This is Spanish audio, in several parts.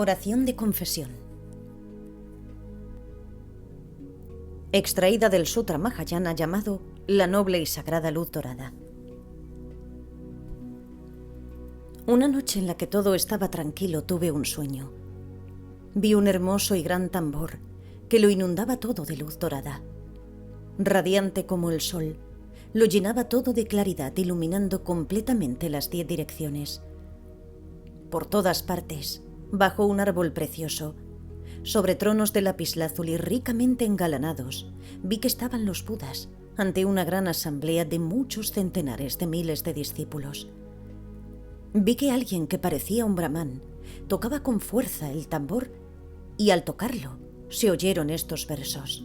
Oración de confesión. Extraída del Sutra Mahayana llamado La Noble y Sagrada Luz Dorada. Una noche en la que todo estaba tranquilo tuve un sueño. Vi un hermoso y gran tambor que lo inundaba todo de luz dorada. Radiante como el sol, lo llenaba todo de claridad, iluminando completamente las 10 direcciones. Por todas partes, bajo un árbol precioso, sobre tronos de lapislázuli ricamente engalanados, vi que estaban los Budas ante una gran asamblea de muchos centenares de miles de discípulos. Vi que alguien que parecía un brahmán tocaba con fuerza el tambor y al tocarlo se oyeron estos versos: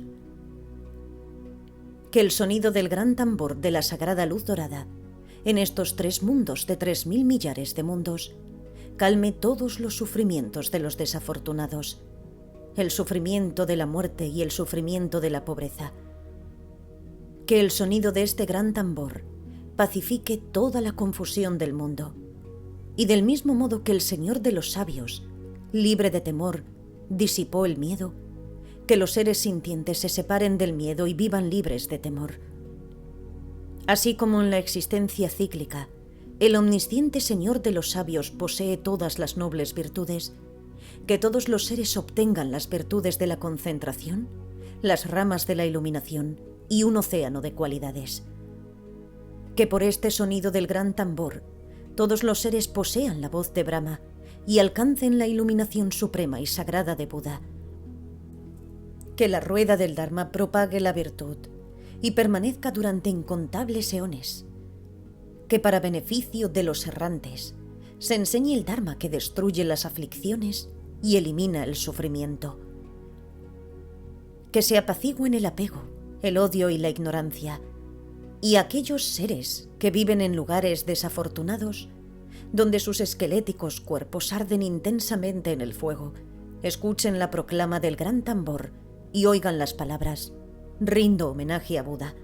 que el sonido del gran tambor de la sagrada luz dorada en estos 3 mundos de 3000 millares de mundos calme todos los sufrimientos de los desafortunados, el sufrimiento de la muerte y el sufrimiento de la pobreza. Que el sonido de este gran tambor pacifique toda la confusión del mundo, y del mismo modo que el Señor de los sabios, libre de temor, disipó el miedo, que los seres sintientes se separen del miedo y vivan libres de temor. Así como en la existencia cíclica, el omnisciente Señor de los sabios posee todas las nobles virtudes, que todos los seres obtengan las virtudes de la concentración, las ramas de la iluminación y un océano de cualidades. Que por este sonido del gran tambor, todos los seres posean la voz de Brahma y alcancen la iluminación suprema y sagrada de Buda. Que la rueda del Dharma propague la virtud y permanezca durante incontables eones. Que para beneficio de los errantes se enseñe el Dharma que destruye las aflicciones y elimina el sufrimiento. Que se apacigüen el apego, el odio y la ignorancia, y aquellos seres que viven en lugares desafortunados, donde sus esqueléticos cuerpos arden intensamente en el fuego, escuchen la proclama del gran tambor y oigan las palabras: rindo homenaje a Buda.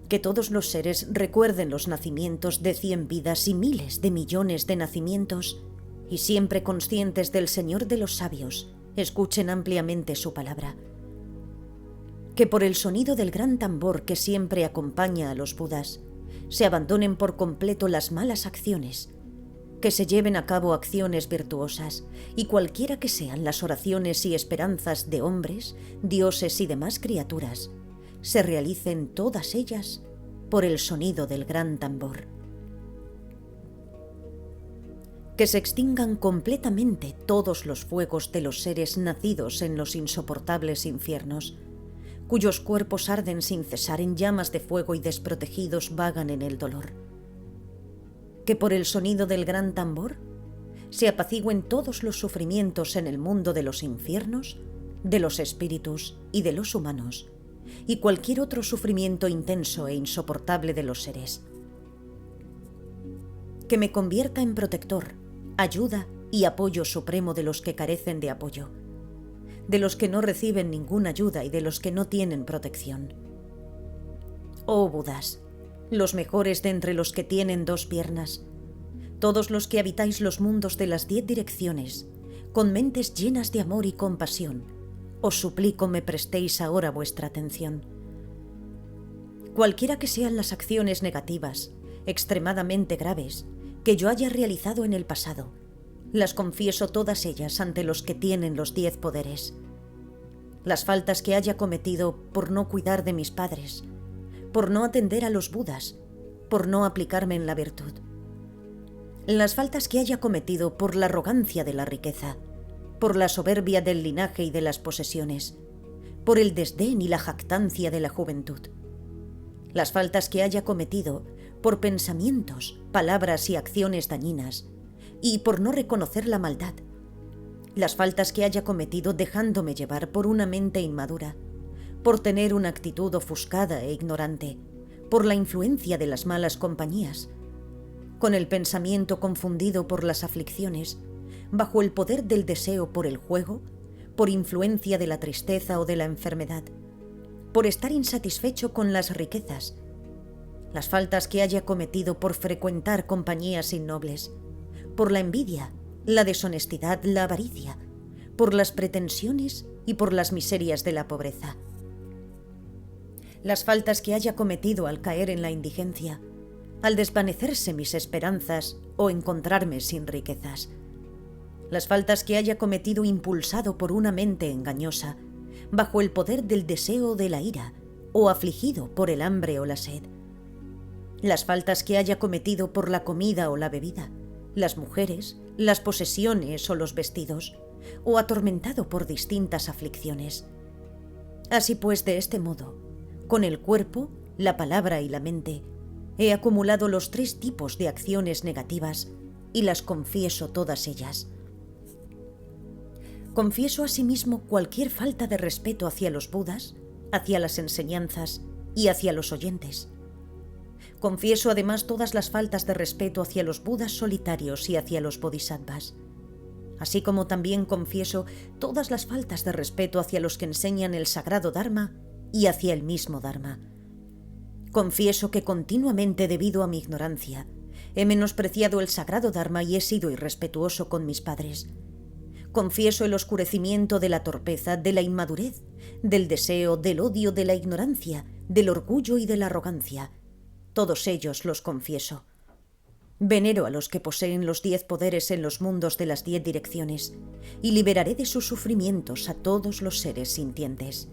Que todos los seres recuerden los nacimientos de 100 vidas y miles de millones de nacimientos, y siempre conscientes del Señor de los sabios, escuchen ampliamente su palabra. Que por el sonido del gran tambor que siempre acompaña a los Budas, se abandonen por completo las malas acciones, que se lleven a cabo acciones virtuosas, y cualquiera que sean las oraciones y esperanzas de hombres, dioses y demás criaturas, se realicen todas ellas por el sonido del gran tambor. Que se extingan completamente todos los fuegos de los seres nacidos en los insoportables infiernos, cuyos cuerpos arden sin cesar en llamas de fuego y desprotegidos vagan en el dolor. Que por el sonido del gran tambor se apacigüen todos los sufrimientos en el mundo de los infiernos, de los espíritus y de los humanos, y cualquier otro sufrimiento intenso e insoportable de los seres. Que me convierta en protector, ayuda y apoyo supremo de los que carecen de apoyo, de los que no reciben ninguna ayuda y de los que no tienen protección. Oh Budas, los mejores de entre los que tienen 2 piernas, todos los que habitáis los mundos de las 10 direcciones, con mentes llenas de amor y compasión, os suplico me prestéis ahora vuestra atención. Cualquiera que sean las acciones negativas, extremadamente graves, que yo haya realizado en el pasado, las confieso todas ellas ante los que tienen los 10 poderes. Las faltas que haya cometido por no cuidar de mis padres, por no atender a los Budas, por no aplicarme en la virtud. Las faltas que haya cometido por la arrogancia de la riqueza, por la soberbia del linaje y de las posesiones, por el desdén y la jactancia de la juventud. Las faltas que haya cometido por pensamientos, palabras y acciones dañinas, y por no reconocer la maldad. Las faltas que haya cometido dejándome llevar por una mente inmadura, por tener una actitud ofuscada e ignorante, por la influencia de las malas compañías, con el pensamiento confundido por las aflicciones, bajo el poder del deseo por el juego, por influencia de la tristeza o de la enfermedad, por estar insatisfecho con las riquezas, las faltas que haya cometido por frecuentar compañías innobles, por la envidia la deshonestidad, la avaricia, por las pretensiones y por las miserias de la pobreza. Las faltas que haya cometido al caer en la indigencia, al desvanecerse mis esperanzas o encontrarme sin riquezas. Las faltas que haya cometido impulsado por una mente engañosa, bajo el poder del deseo o de la ira, o afligido por el hambre o la sed. Las faltas que haya cometido por la comida o la bebida, las mujeres, las posesiones o los vestidos, o atormentado por distintas aflicciones. Así pues, de este modo, con el cuerpo, la palabra y la mente, he acumulado los 3 tipos de acciones negativas y las confieso todas ellas. Confieso asimismo cualquier falta de respeto hacia los Budas, hacia las enseñanzas y hacia los oyentes. Confieso además todas las faltas de respeto hacia los Budas solitarios y hacia los Bodhisattvas, así como también confieso todas las faltas de respeto hacia los que enseñan el sagrado Dharma y hacia el mismo Dharma. Confieso que continuamente, debido a mi ignorancia, he menospreciado el sagrado Dharma y he sido irrespetuoso con mis padres. Confieso el oscurecimiento de la torpeza, de la inmadurez, del deseo, del odio, de la ignorancia, del orgullo y de la arrogancia. Todos ellos los confieso. Venero a los que poseen los 10 poderes en los mundos de las 10 direcciones y liberaré de sus sufrimientos a todos los seres sintientes.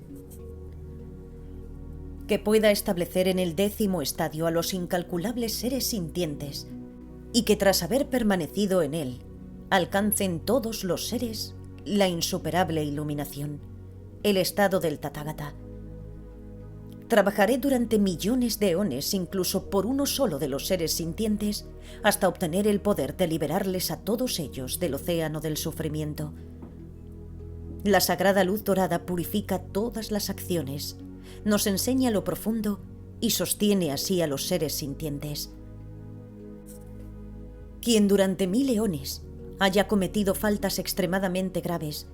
Que pueda establecer en el 10º estadio a los incalculables seres sintientes y que tras haber permanecido en él, alcancen todos los seres la insuperable iluminación, el estado del Tathagata. Trabajaré durante millones de eones, incluso por uno solo de los seres sintientes, hasta obtener el poder de liberarles a todos ellos del océano del sufrimiento. La sagrada luz dorada purifica todas las acciones, nos enseña lo profundo y sostiene así a los seres sintientes. Quien durante 1000 eones haya cometido faltas extremadamente graves,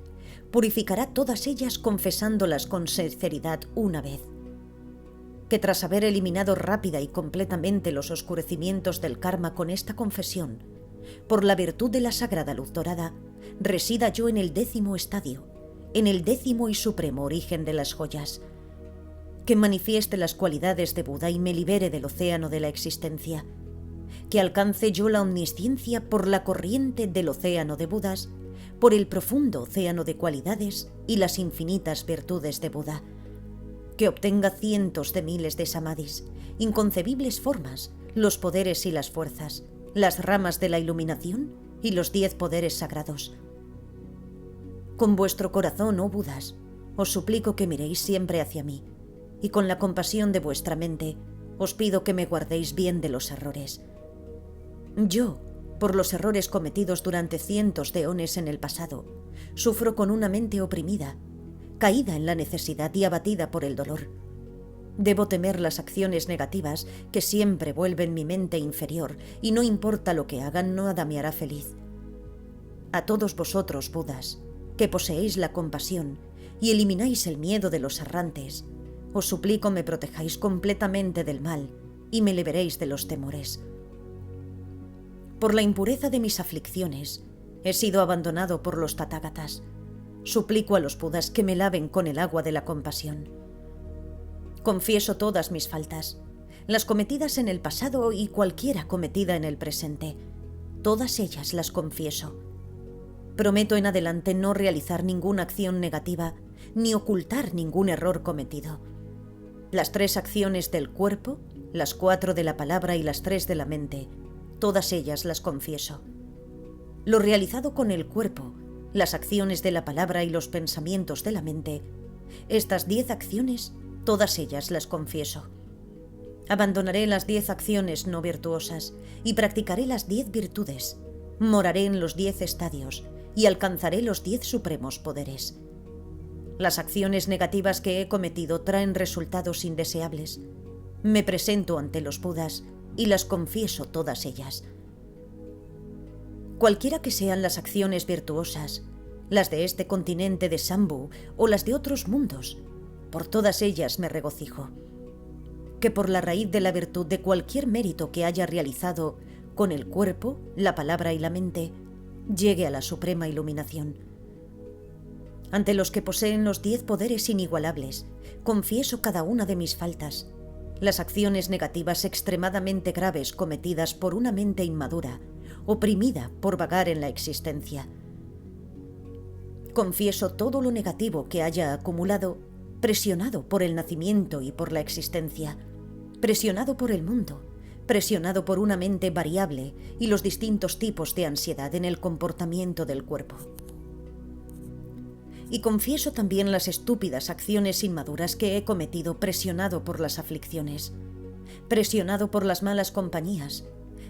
purificará todas ellas confesándolas con sinceridad una vez. Que tras haber eliminado rápida y completamente los oscurecimientos del karma con esta confesión, por la virtud de la sagrada luz dorada, resida yo en el 10º estadio, en el 10º y supremo origen de las joyas. Que manifieste las cualidades de Buda y me libere del océano de la existencia. Que alcance yo la omnisciencia por la corriente del océano de Budas, por el profundo océano de cualidades y las infinitas virtudes de Buda. Que obtenga cientos de miles de samadhis, inconcebibles formas, los poderes y las fuerzas, las ramas de la iluminación y los 10 poderes sagrados. Con vuestro corazón, oh Budas, os suplico que miréis siempre hacia mí, y con la compasión de vuestra mente, os pido que me guardéis bien de los errores. Yo, por los errores cometidos durante cientos de eones en el pasado, sufro con una mente oprimida, caída en la necesidad y abatida por el dolor. Debo temer las acciones negativas que siempre vuelven mi mente inferior y no importa lo que hagan, nada me hará feliz. A todos vosotros, Budas, que poseéis la compasión y elimináis el miedo de los errantes, os suplico me protejáis completamente del mal y me liberéis de los temores. Por la impureza de mis aflicciones, he sido abandonado por los Tathagatas. Suplico a los Budas que me laven con el agua de la compasión. Confieso todas mis faltas, las cometidas en el pasado y cualquiera cometida en el presente. Todas ellas las confieso. Prometo en adelante no realizar ninguna acción negativa ni ocultar ningún error cometido. Las 3 acciones del cuerpo, las 4 de la palabra y las 3 de la mente, todas ellas las confieso. Lo realizado con el cuerpo, las acciones de la palabra y los pensamientos de la mente, estas 10 acciones, todas ellas las confieso. Abandonaré las 10 acciones no virtuosas y practicaré las 10 virtudes, moraré en los 10 estadios y alcanzaré los 10 supremos poderes. Las acciones negativas que he cometido traen resultados indeseables. Me presento ante los Budas y las confieso todas ellas. Cualquiera que sean las acciones virtuosas, las de este continente de Shambhu o las de otros mundos, por todas ellas me regocijo. Que por la raíz de la virtud de cualquier mérito que haya realizado con el cuerpo, la palabra y la mente, llegue a la suprema iluminación. Ante los que poseen los 10 poderes inigualables, confieso cada una de mis faltas, las acciones negativas extremadamente graves cometidas por una mente inmadura, oprimida por vagar en la existencia. Confieso todo lo negativo que haya acumulado, presionado por el nacimiento y por la existencia, presionado por el mundo, presionado por una mente variable y los distintos tipos de ansiedad en el comportamiento del cuerpo. Y confieso también las estúpidas acciones inmaduras que he cometido presionado por las aflicciones, presionado por las malas compañías,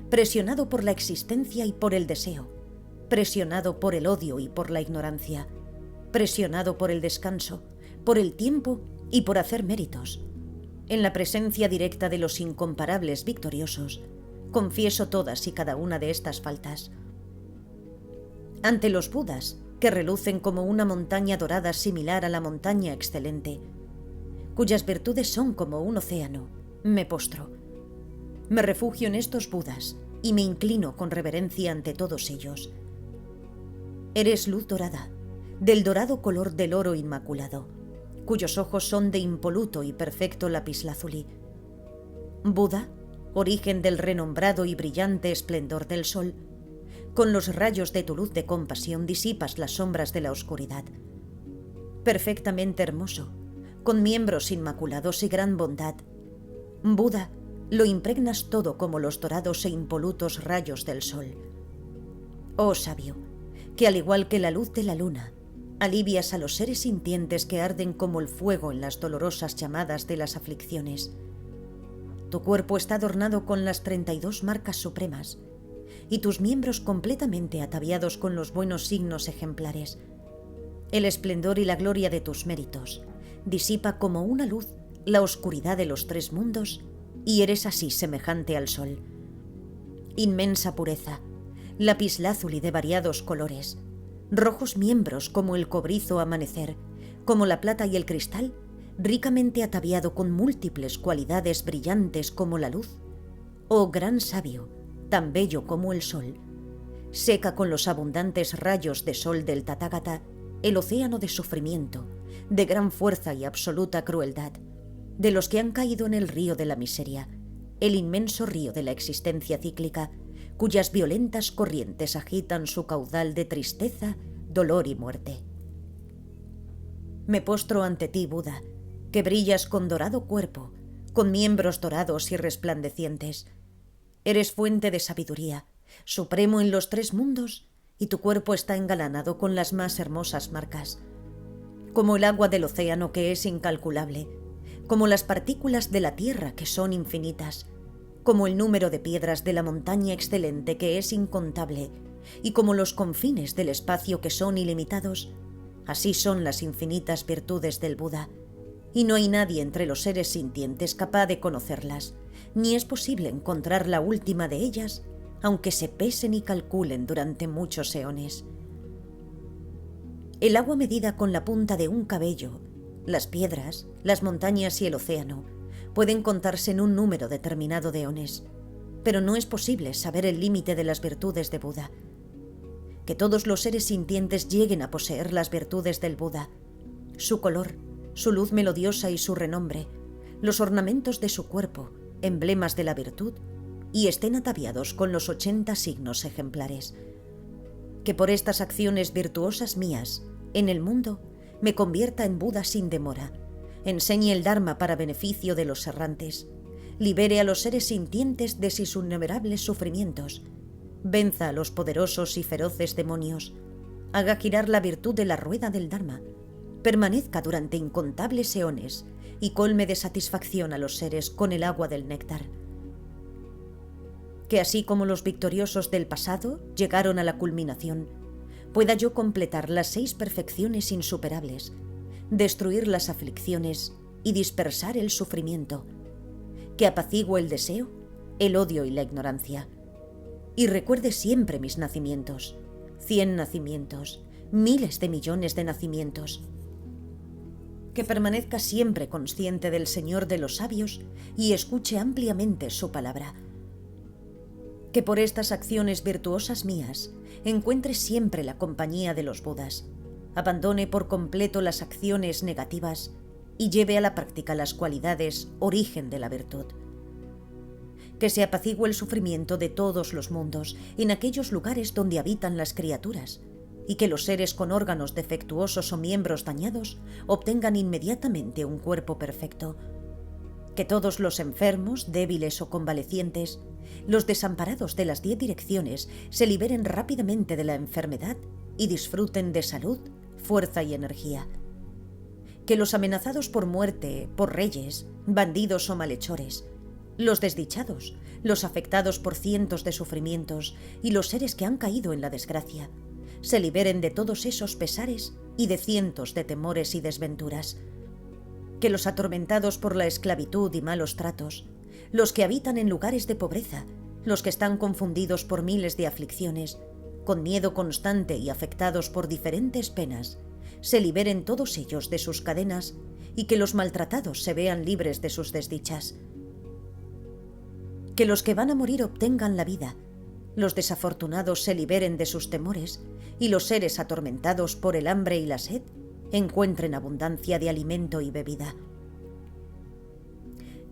presionado por la existencia y por el deseo, presionado por el odio y por la ignorancia, presionado por el descanso, por el tiempo y por hacer méritos. En la presencia directa de los incomparables victoriosos, confieso todas y cada una de estas faltas. Ante los Budas, que relucen como una montaña dorada similar a la montaña excelente, cuyas virtudes son como un océano, me postro. Me refugio en estos Budas y me inclino con reverencia ante todos ellos. Eres luz dorada, del dorado color del oro inmaculado, cuyos ojos son de impoluto y perfecto lapislázuli. Buda, origen del renombrado y brillante esplendor del sol, con los rayos de tu luz de compasión disipas las sombras de la oscuridad. Perfectamente hermoso, con miembros inmaculados y gran bondad, Buda, lo impregnas todo como los dorados e impolutos rayos del sol. Oh sabio, que al igual que la luz de la luna, alivias a los seres sintientes que arden como el fuego en las dolorosas llamadas de las aflicciones. Tu cuerpo está adornado con las 32 marcas supremas, y tus miembros completamente ataviados con los buenos signos ejemplares. El esplendor y la gloria de tus méritos disipa como una luz la oscuridad de los 3 mundos, y eres así semejante al sol. Inmensa pureza, lapislázuli de variados colores, rojos miembros como el cobrizo amanecer, como la plata y el cristal, ricamente ataviado con múltiples cualidades brillantes como la luz. Oh gran sabio, tan bello como el sol, seca con los abundantes rayos de sol del Tathagata el océano de sufrimiento, de gran fuerza y absoluta crueldad, de los que han caído en el río de la miseria, el inmenso río de la existencia cíclica, cuyas violentas corrientes agitan su caudal de tristeza, dolor y muerte. Me postro ante ti, Buda, que brillas con dorado cuerpo, con miembros dorados y resplandecientes. Eres fuente de sabiduría, supremo en los 3 mundos, y tu cuerpo está engalanado con las más hermosas marcas. Como el agua del océano que es incalculable, como las partículas de la tierra que son infinitas, como el número de piedras de la montaña excelente que es incontable, y como los confines del espacio que son ilimitados, así son las infinitas virtudes del Buda, y no hay nadie entre los seres sintientes capaz de conocerlas, ni es posible encontrar la última de ellas, aunque se pesen y calculen durante muchos eones. El agua medida con la punta de un cabello, las piedras, las montañas y el océano pueden contarse en un número determinado de eones, pero no es posible saber el límite de las virtudes de Buda. Que todos los seres sintientes lleguen a poseer las virtudes del Buda, su color, su luz melodiosa y su renombre, los ornamentos de su cuerpo, emblemas de la virtud, y estén ataviados con los 80 signos ejemplares. Que por estas acciones virtuosas mías, en el mundo, me convierta en Buda sin demora, enseñe el Dharma para beneficio de los errantes, libere a los seres sintientes de sus innumerables sufrimientos, venza a los poderosos y feroces demonios, haga girar la virtud de la rueda del Dharma, permanezca durante incontables eones y colme de satisfacción a los seres con el agua del néctar. Que así como los victoriosos del pasado llegaron a la culminación, pueda yo completar las 6 perfecciones insuperables, destruir las aflicciones y dispersar el sufrimiento, que apacigüe el deseo, el odio y la ignorancia, y recuerde siempre mis nacimientos, 100 nacimientos, miles de millones de nacimientos. Que permanezca siempre consciente del Señor de los sabios y escuche ampliamente su palabra. Que por estas acciones virtuosas mías encuentre siempre la compañía de los Budas, abandone por completo las acciones negativas y lleve a la práctica las cualidades origen de la virtud. Que se apacigüe el sufrimiento de todos los mundos en aquellos lugares donde habitan las criaturas, y que los seres con órganos defectuosos o miembros dañados obtengan inmediatamente un cuerpo perfecto. Que todos los enfermos, débiles o convalecientes, los desamparados de las 10 direcciones, se liberen rápidamente de la enfermedad y disfruten de salud, fuerza y energía. Que los amenazados por muerte, por reyes, bandidos o malhechores, los desdichados, los afectados por cientos de sufrimientos y los seres que han caído en la desgracia, se liberen de todos esos pesares y de cientos de temores y desventuras. Que los atormentados por la esclavitud y malos tratos, los que habitan en lugares de pobreza, los que están confundidos por miles de aflicciones, con miedo constante y afectados por diferentes penas, se liberen todos ellos de sus cadenas y que los maltratados se vean libres de sus desdichas. Que los que van a morir obtengan la vida, los desafortunados se liberen de sus temores y los seres atormentados por el hambre y la sed encuentren abundancia de alimento y bebida.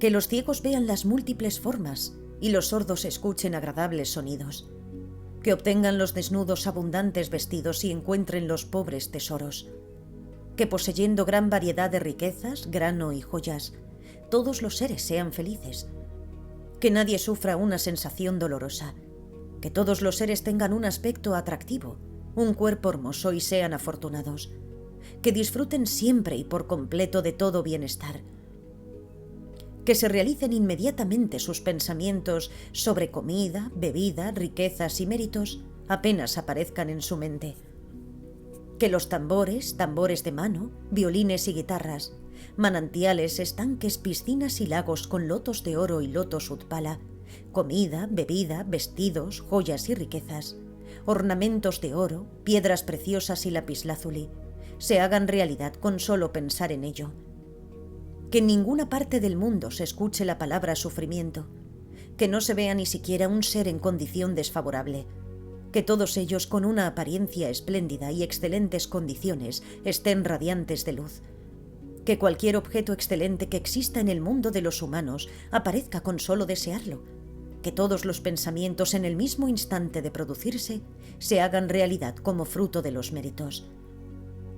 Que los ciegos vean las múltiples formas y los sordos escuchen agradables sonidos. Que obtengan los desnudos abundantes vestidos y encuentren los pobres tesoros. Que poseyendo gran variedad de riquezas, grano y joyas, todos los seres sean felices. Que nadie sufra una sensación dolorosa. Que todos los seres tengan un aspecto atractivo, un cuerpo hermoso y sean afortunados. Que disfruten siempre y por completo de todo bienestar. Que se realicen inmediatamente sus pensamientos sobre comida, bebida, riquezas y méritos apenas aparezcan en su mente. Que los tambores, tambores de mano, violines y guitarras, manantiales, estanques, piscinas y lagos con lotos de oro y lotos utpala, comida, bebida, vestidos, joyas y riquezas, ornamentos de oro, piedras preciosas y lapislázuli, se hagan realidad con solo pensar en ello. Que en ninguna parte del mundo se escuche la palabra sufrimiento, que no se vea ni siquiera un ser en condición desfavorable, que todos ellos con una apariencia espléndida y excelentes condiciones estén radiantes de luz, que cualquier objeto excelente que exista en el mundo de los humanos aparezca con solo desearlo, que todos los pensamientos en el mismo instante de producirse se hagan realidad como fruto de los méritos,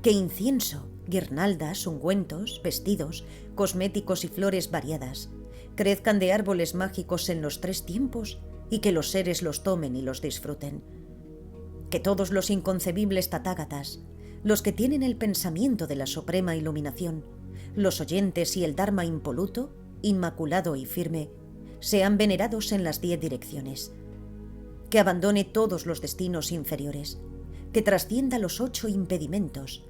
que incienso, guirnaldas, ungüentos, vestidos, cosméticos y flores variadas crezcan de árboles mágicos en los 3 tiempos y que los seres los tomen y los disfruten. Que todos los inconcebibles tathagatas, los que tienen el pensamiento de la suprema iluminación, los oyentes y el Dharma impoluto, inmaculado y firme, sean venerados en las 10 direcciones. Que abandone todos los destinos inferiores, que trascienda los 8 impedimentos,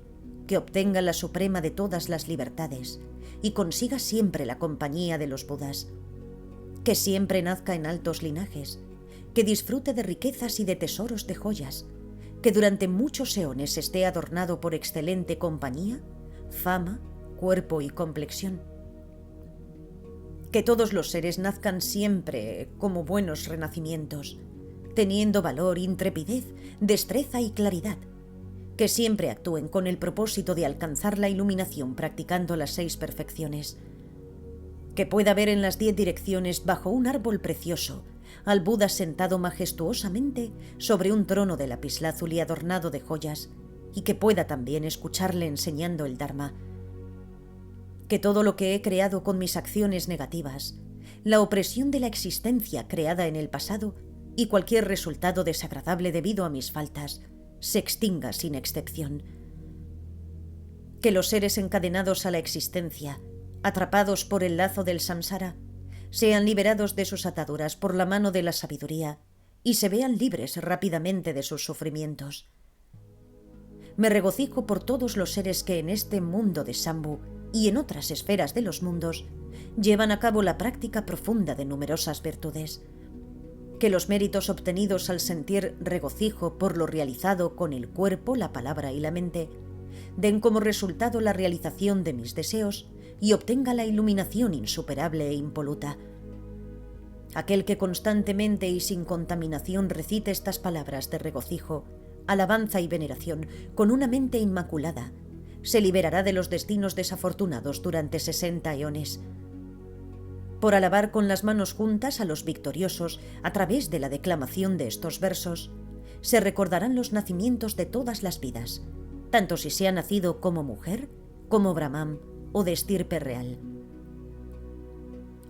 que obtenga la suprema de todas las libertades y consiga siempre la compañía de los Budas, que siempre nazca en altos linajes, que disfrute de riquezas y de tesoros de joyas, que durante muchos eones esté adornado por excelente compañía, fama, cuerpo y complexión. Que todos los seres nazcan siempre como buenos renacimientos, teniendo valor, intrepidez, destreza y claridad, que siempre actúen con el propósito de alcanzar la iluminación practicando las 6 perfecciones, que pueda ver en las 10 direcciones bajo un árbol precioso al Buda sentado majestuosamente sobre un trono de lapislázuli adornado de joyas y que pueda también escucharle enseñando el Dharma. Que todo lo que he creado con mis acciones negativas, la opresión de la existencia creada en el pasado y cualquier resultado desagradable debido a mis faltas, se extinga sin excepción. Que los seres encadenados a la existencia, atrapados por el lazo del samsara, sean liberados de sus ataduras por la mano de la sabiduría y se vean libres rápidamente de sus sufrimientos. Me regocijo por todos los seres que en este mundo de Shambhu y en otras esferas de los mundos llevan a cabo la práctica profunda de numerosas virtudes. Que los méritos obtenidos al sentir regocijo por lo realizado con el cuerpo, la palabra y la mente, den como resultado la realización de mis deseos y obtenga la iluminación insuperable e impoluta. Aquel que constantemente y sin contaminación recite estas palabras de regocijo, alabanza y veneración con una mente inmaculada, se liberará de los destinos desafortunados durante 60 eones. Por alabar con las manos juntas a los victoriosos a través de la declamación de estos versos, se recordarán los nacimientos de todas las vidas, tanto si se ha nacido como mujer, como Brahman o de estirpe real.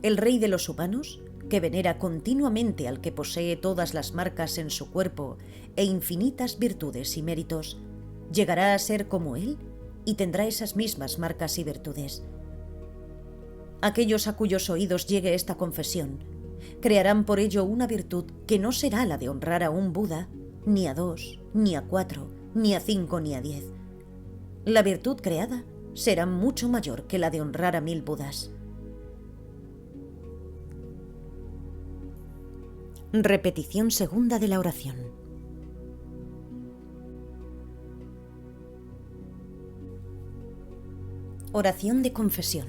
El rey de los humanos, que venera continuamente al que posee todas las marcas en su cuerpo e infinitas virtudes y méritos, llegará a ser como él y tendrá esas mismas marcas y virtudes. Aquellos a cuyos oídos llegue esta confesión crearán por ello una virtud que no será la de honrar a un Buda, ni a 2, ni a 4, ni a 5, ni a 10. La virtud creada será mucho mayor que la de honrar a 1000 Budas. Repetición segunda de la oración. Oración de confesión.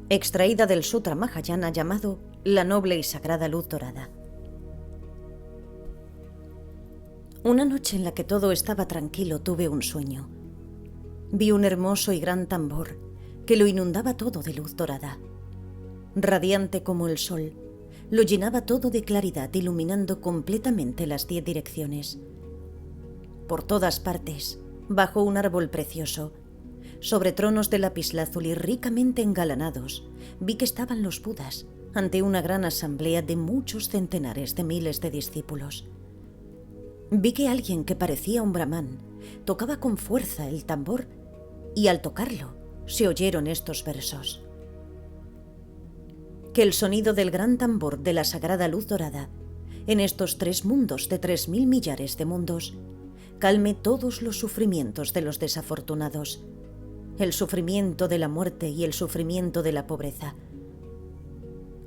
Extraída del Sutra Mahayana llamado La Noble y Sagrada Luz Dorada. Una noche en la que todo estaba tranquilo tuve un sueño. Vi un hermoso y gran tambor que lo inundaba todo de luz dorada. Radiante como el sol, lo llenaba todo de claridad, iluminando completamente las 10 direcciones. Por todas partes, bajo un árbol precioso, sobre tronos de lapislázuli ricamente engalanados, vi que estaban los Budas ante una gran asamblea de muchos centenares de miles de discípulos. Vi que alguien que parecía un brahmán tocaba con fuerza el tambor y al tocarlo se oyeron estos versos. Que el sonido del gran tambor de la sagrada luz dorada, en estos 3 mundos de 3000 millares de mundos, calme todos los sufrimientos de los desafortunados, el sufrimiento de la muerte y el sufrimiento de la pobreza.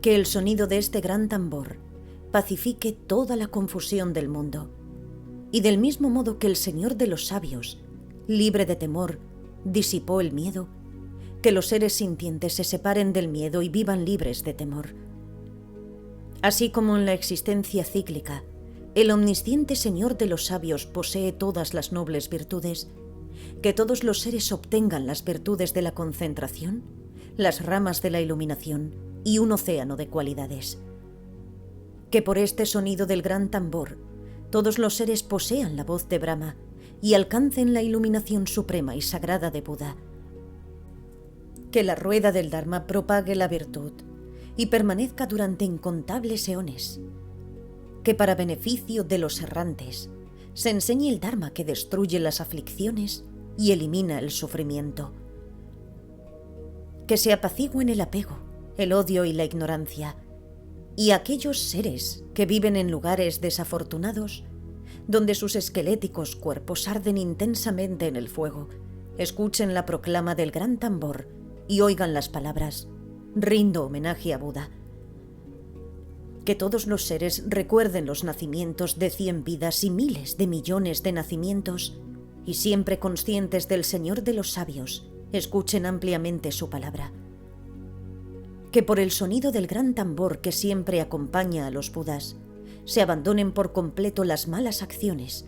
Que el sonido de este gran tambor pacifique toda la confusión del mundo, y del mismo modo que el Señor de los sabios, libre de temor, disipó el miedo, que los seres sintientes se separen del miedo y vivan libres de temor. Así como en la existencia cíclica, el omnisciente Señor de los sabios posee todas las nobles virtudes, que todos los seres obtengan las virtudes de la concentración, las ramas de la iluminación y un océano de cualidades. Que por este sonido del gran tambor, todos los seres posean la voz de Brahma y alcancen la iluminación suprema y sagrada de Buda. Que la rueda del Dharma propague la virtud y permanezca durante incontables eones. Que para beneficio de los errantes se enseñe el Dharma que destruye las aflicciones y elimina el sufrimiento. Que se apacigüen el apego, el odio y la ignorancia, y aquellos seres que viven en lugares desafortunados, donde sus esqueléticos cuerpos arden intensamente en el fuego, escuchen la proclama del gran tambor y oigan las palabras: rindo homenaje a Buda. Que todos los seres recuerden los nacimientos de 100 vidas y miles de millones de nacimientos, y siempre conscientes del Señor de los sabios, escuchen ampliamente su palabra. Que por el sonido del gran tambor que siempre acompaña a los Budas, se abandonen por completo las malas acciones,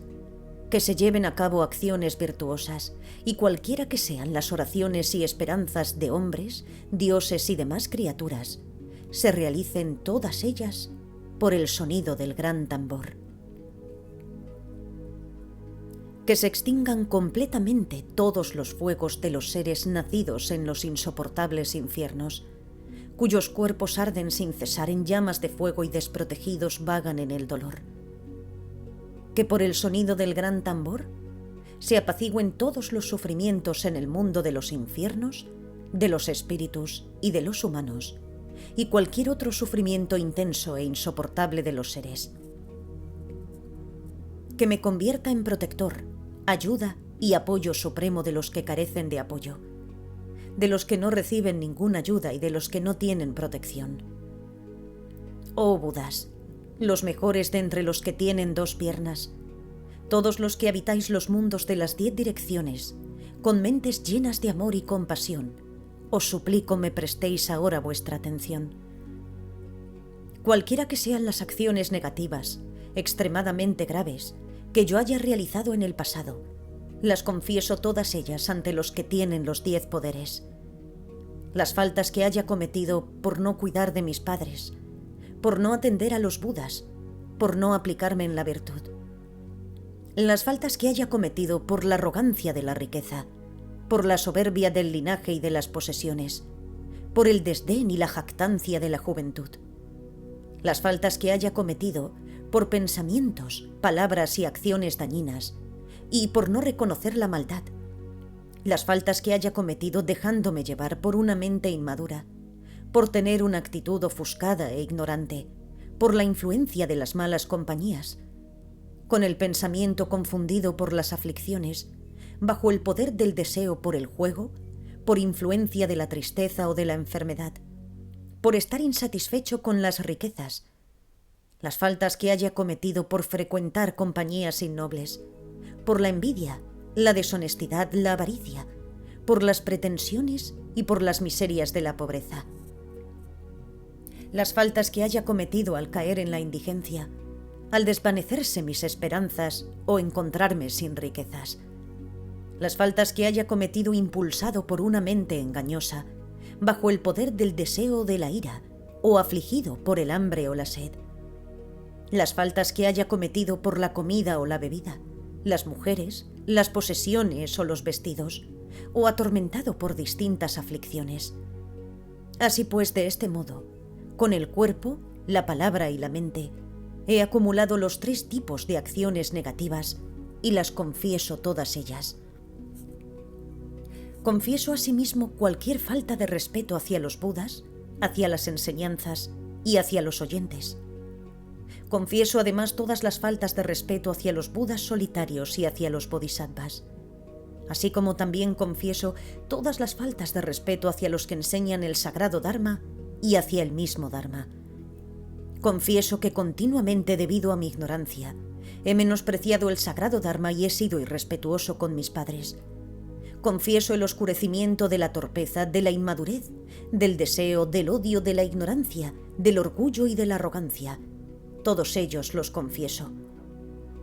que se lleven a cabo acciones virtuosas, y cualquiera que sean las oraciones y esperanzas de hombres, dioses y demás criaturas, se realicen todas ellas por el sonido del gran tambor. Que se extingan completamente todos los fuegos de los seres nacidos en los insoportables infiernos, cuyos cuerpos arden sin cesar en llamas de fuego y desprotegidos vagan en el dolor. Que por el sonido del gran tambor se apacigüen todos los sufrimientos en el mundo de los infiernos, de los espíritus y de los humanos, y cualquier otro sufrimiento intenso e insoportable de los seres. Que me convierta en protector, ayuda y apoyo supremo de los que carecen de apoyo, de los que no reciben ninguna ayuda y de los que no tienen protección. Oh Budas, los mejores de entre los que tienen 2 piernas, todos los que habitáis los mundos de las 10 direcciones, con mentes llenas de amor y compasión, os suplico me prestéis ahora vuestra atención. Cualquiera que sean las acciones negativas, extremadamente graves, que yo haya realizado en el pasado, las confieso todas ellas ante los que tienen los 10 poderes. Las faltas que haya cometido por no cuidar de mis padres, por no atender a los Budas, por no aplicarme en la virtud. Las faltas que haya cometido por la arrogancia de la riqueza, por la soberbia del linaje y de las posesiones, por el desdén y la jactancia de la juventud. Las faltas que haya cometido por pensamientos, palabras y acciones dañinas, y por no reconocer la maldad. Las faltas que haya cometido dejándome llevar por una mente inmadura, por tener una actitud ofuscada e ignorante, por la influencia de las malas compañías, con el pensamiento confundido por las aflicciones, bajo el poder del deseo por el juego, por influencia de la tristeza o de la enfermedad, por estar insatisfecho con las riquezas. Las faltas que haya cometido por frecuentar compañías innobles, por la envidia, la deshonestidad, la avaricia, por las pretensiones y por las miserias de la pobreza. Las faltas que haya cometido al caer en la indigencia, al desvanecerse mis esperanzas o encontrarme sin riquezas. Las faltas que haya cometido impulsado por una mente engañosa, bajo el poder del deseo o de la ira, o afligido por el hambre o la sed. Las faltas que haya cometido por la comida o la bebida, las mujeres, las posesiones o los vestidos, o atormentado por distintas aflicciones. Así pues, de este modo, con el cuerpo, la palabra y la mente, he acumulado los 3 tipos de acciones negativas y las confieso todas ellas. Confieso asimismo cualquier falta de respeto hacia los Budas, hacia las enseñanzas y hacia los oyentes. Confieso además todas las faltas de respeto hacia los Budas solitarios y hacia los Bodhisattvas, así como también confieso todas las faltas de respeto hacia los que enseñan el sagrado Dharma y hacia el mismo Dharma. Confieso que continuamente, debido a mi ignorancia, he menospreciado el sagrado Dharma y he sido irrespetuoso con mis padres. Confieso el oscurecimiento de la torpeza, de la inmadurez, del deseo, del odio, de la ignorancia, del orgullo y de la arrogancia. Todos ellos los confieso.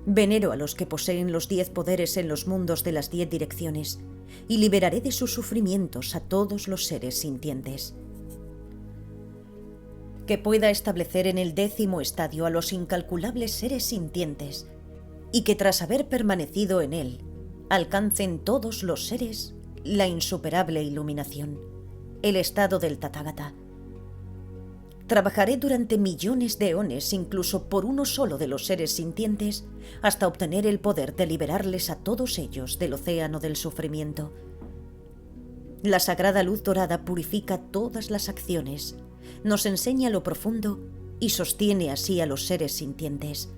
Venero a los que poseen los 10 poderes en los mundos de las 10 direcciones y liberaré de sus sufrimientos a todos los seres sintientes. Que pueda establecer en el 10º estadio a los incalculables seres sintientes y que tras haber permanecido en él, alcancen todos los seres la insuperable iluminación, el estado del Tathagata. Trabajaré durante millones de eones, incluso por uno solo de los seres sintientes, hasta obtener el poder de liberarles a todos ellos del océano del sufrimiento. La sagrada luz dorada purifica todas las acciones, nos enseña lo profundo y sostiene así a los seres sintientes.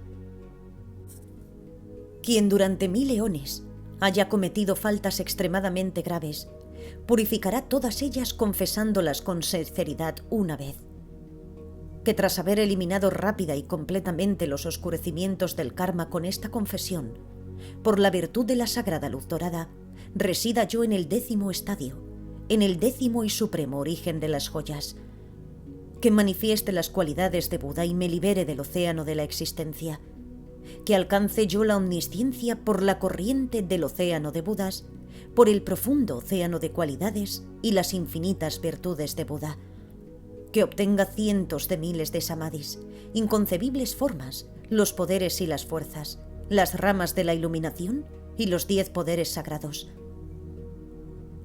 Quien durante 1000 eones haya cometido faltas extremadamente graves, purificará todas ellas confesándolas con sinceridad una vez. Que tras haber eliminado rápida y completamente los oscurecimientos del karma con esta confesión, por la virtud de la sagrada luz dorada, resida yo en el 10º estadio, en el 10º y supremo origen de las joyas. Que manifieste las cualidades de Buda y me libere del océano de la existencia. Que alcance yo la omnisciencia por la corriente del océano de Budas, por el profundo océano de cualidades y las infinitas virtudes de Buda. Que obtenga cientos de miles de samadhis, inconcebibles formas, los poderes y las fuerzas, las ramas de la iluminación y los 10 poderes sagrados.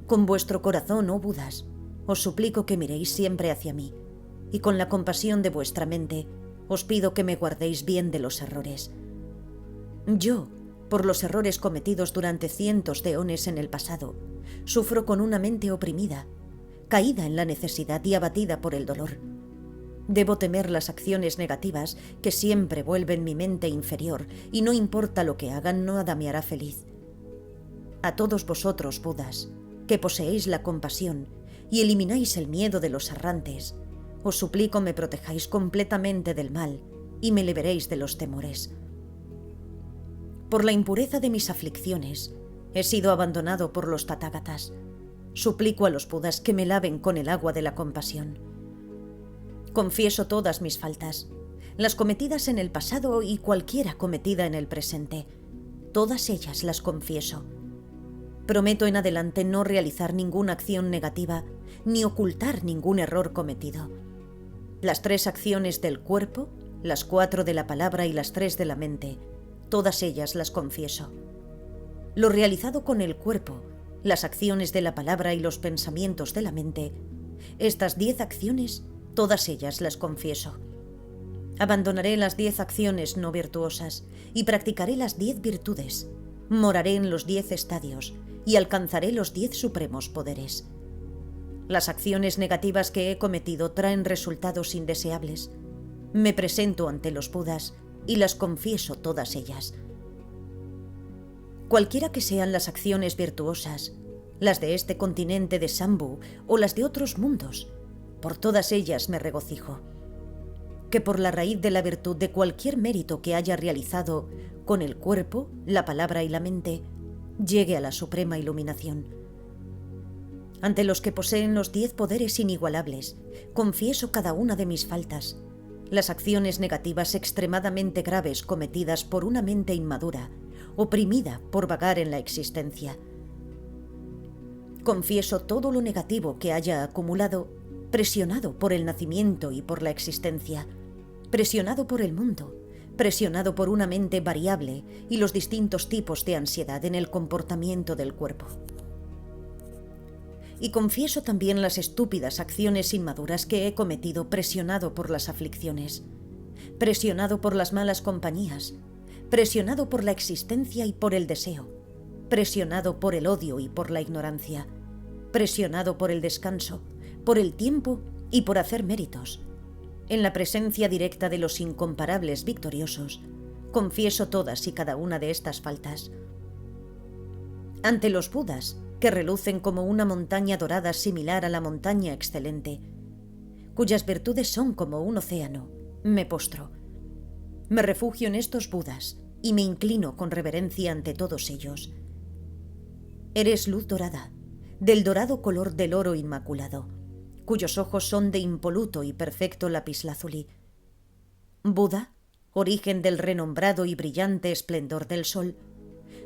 Con vuestro corazón, oh Budas, os suplico que miréis siempre hacia mí, y con la compasión de vuestra mente, os pido que me guardéis bien de los errores. Yo, por los errores cometidos durante cientos de eones en el pasado, sufro con una mente oprimida, caída en la necesidad y abatida por el dolor. Debo temer las acciones negativas que siempre vuelven mi mente inferior y no importa lo que hagan, nada me hará feliz. A todos vosotros, Budas, que poseéis la compasión y elimináis el miedo de los errantes, os suplico me protejáis completamente del mal y me liberéis de los temores. Por la impureza de mis aflicciones, he sido abandonado por los Tathagatas. Suplico a los Budas que me laven con el agua de la compasión. Confieso todas mis faltas, las cometidas en el pasado y cualquiera cometida en el presente. Todas ellas las confieso. Prometo en adelante no realizar ninguna acción negativa ni ocultar ningún error cometido. Las 3 acciones del cuerpo, las 4 de la palabra y las 3 de la mente, todas ellas las confieso. Lo realizado con el cuerpo, las acciones de la palabra y los pensamientos de la mente, estas 10 acciones, todas ellas las confieso. Abandonaré las 10 acciones no virtuosas y practicaré las 10 virtudes. Moraré en los 10 estadios y alcanzaré los 10 supremos poderes. Las acciones negativas que he cometido traen resultados indeseables. Me presento ante los Budas y las confieso todas ellas. Cualquiera que sean las acciones virtuosas, las de este continente de Shambhu o las de otros mundos, por todas ellas me regocijo. Que por la raíz de la virtud de cualquier mérito que haya realizado con el cuerpo, la palabra y la mente, llegue a la suprema iluminación. Ante los que poseen los 10 poderes inigualables, confieso cada una de mis faltas, las acciones negativas extremadamente graves cometidas por una mente inmadura, oprimida por vagar en la existencia. Confieso todo lo negativo que haya acumulado, presionado por el nacimiento y por la existencia, presionado por el mundo, presionado por una mente variable y los distintos tipos de ansiedad en el comportamiento del cuerpo. Y confieso también las estúpidas acciones inmaduras que he cometido presionado por las aflicciones, presionado por las malas compañías, presionado por la existencia y por el deseo, presionado por el odio y por la ignorancia, presionado por el descanso, por el tiempo y por hacer méritos. En la presencia directa de los incomparables victoriosos, confieso todas y cada una de estas faltas. Ante los Budas, que relucen como una montaña dorada similar a la montaña excelente, cuyas virtudes son como un océano, me postro. Me refugio en estos Budas y me inclino con reverencia ante todos ellos. Eres luz dorada, del dorado color del oro inmaculado, cuyos ojos son de impoluto y perfecto lapislázuli. Buda, origen del renombrado y brillante esplendor del sol,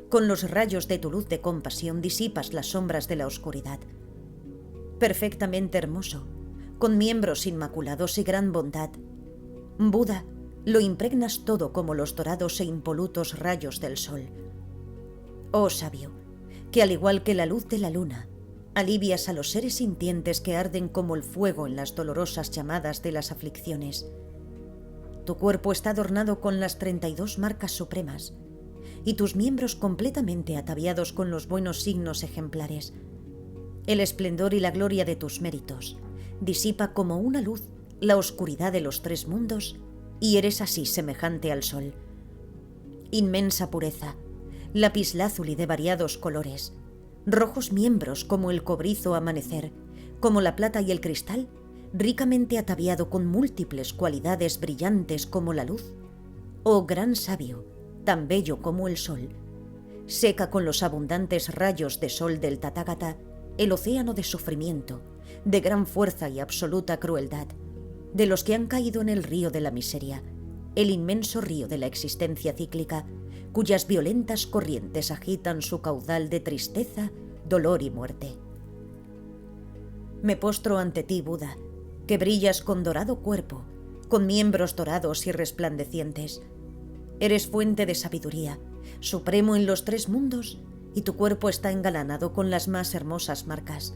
con los rayos de tu luz de compasión disipas las sombras de la oscuridad. Perfectamente hermoso, con miembros inmaculados y gran bondad, Buda, lo impregnas todo como los dorados e impolutos rayos del sol. Oh sabio, que al igual que la luz de la luna, alivias a los seres sintientes que arden como el fuego en las dolorosas llamadas de las aflicciones. Tu cuerpo está adornado con las 32 marcas supremas, y tus miembros completamente ataviados con los buenos signos ejemplares. El esplendor y la gloria de tus méritos disipa como una luz la oscuridad de los 3 mundos, y eres así semejante al sol. Inmensa pureza, lapislázuli de variados colores, rojos miembros como el cobrizo amanecer, como la plata y el cristal, ricamente ataviado con múltiples cualidades brillantes como la luz. Oh gran sabio, tan bello como el sol, seca con los abundantes rayos de sol del Tathagata el océano de sufrimiento, de gran fuerza y absoluta crueldad, de los que han caído en el río de la miseria, el inmenso río de la existencia cíclica, cuyas violentas corrientes agitan su caudal de tristeza, dolor y muerte. Me postro ante ti, Buda, que brillas con dorado cuerpo, con miembros dorados y resplandecientes. Eres fuente de sabiduría, supremo en los 3 mundos, y tu cuerpo está engalanado con las más hermosas marcas.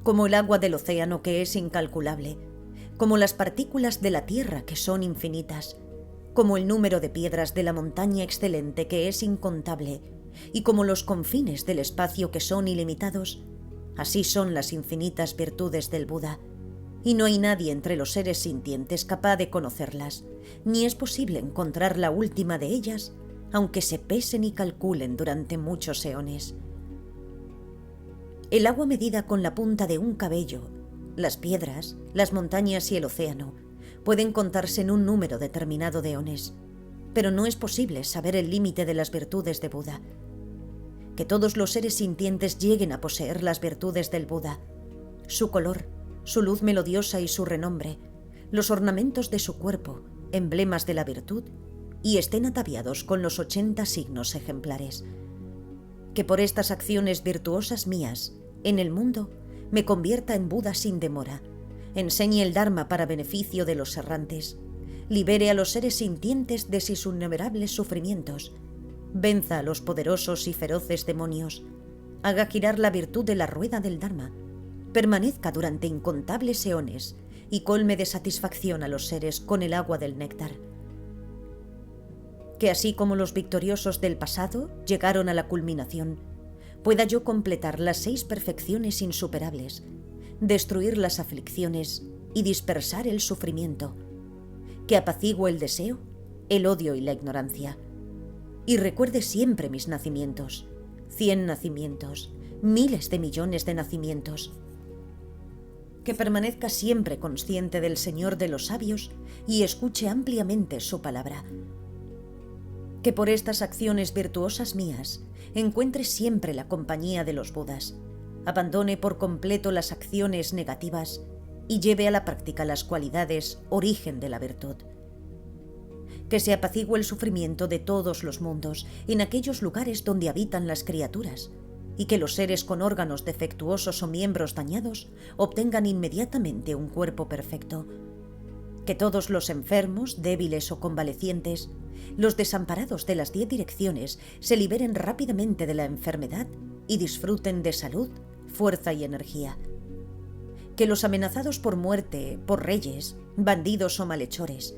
Como el agua del océano que es incalculable, como las partículas de la tierra que son infinitas, como el número de piedras de la montaña excelente que es incontable, y como los confines del espacio que son ilimitados, así son las infinitas virtudes del Buda, y no hay nadie entre los seres sintientes capaz de conocerlas, ni es posible encontrar la última de ellas, aunque se pesen y calculen durante muchos eones. El agua medida con la punta de un cabello, las piedras, las montañas y el océano pueden contarse en un número determinado de eones, pero no es posible saber el límite de las virtudes de Buda. que todos los seres sintientes lleguen a poseer las virtudes del Buda, su color, su luz melodiosa y su renombre, los ornamentos de su cuerpo, emblemas de la virtud, y estén ataviados con los 80 signos ejemplares. Que por estas acciones virtuosas mías, en el mundo, me convierta en Buda sin demora, enseñe el Dharma para beneficio de los errantes, libere a los seres sintientes de sus innumerables sufrimientos, venza a los poderosos y feroces demonios, haga girar la virtud de la rueda del Dharma, permanezca durante incontables eones y colme de satisfacción a los seres con el agua del néctar. Que así como los victoriosos del pasado llegaron a la culminación, pueda yo completar las 6 perfecciones insuperables, destruir las aflicciones y dispersar el sufrimiento, que apacigüe el deseo, el odio y la ignorancia, y recuerde siempre mis nacimientos, 100 nacimientos, miles de millones de nacimientos, que permanezca siempre consciente del Señor de los sabios y escuche ampliamente su palabra. Que por estas acciones virtuosas mías encuentre siempre la compañía de los Budas, abandone por completo las acciones negativas y lleve a la práctica las cualidades origen de la virtud. Que se apacigüe el sufrimiento de todos los mundos en aquellos lugares donde habitan las criaturas, y que los seres con órganos defectuosos o miembros dañados obtengan inmediatamente un cuerpo perfecto. Que todos los enfermos, débiles o convalecientes, los desamparados de las 10 direcciones, se liberen rápidamente de la enfermedad y disfruten de salud, fuerza y energía. Que los amenazados por muerte, por reyes, bandidos o malhechores,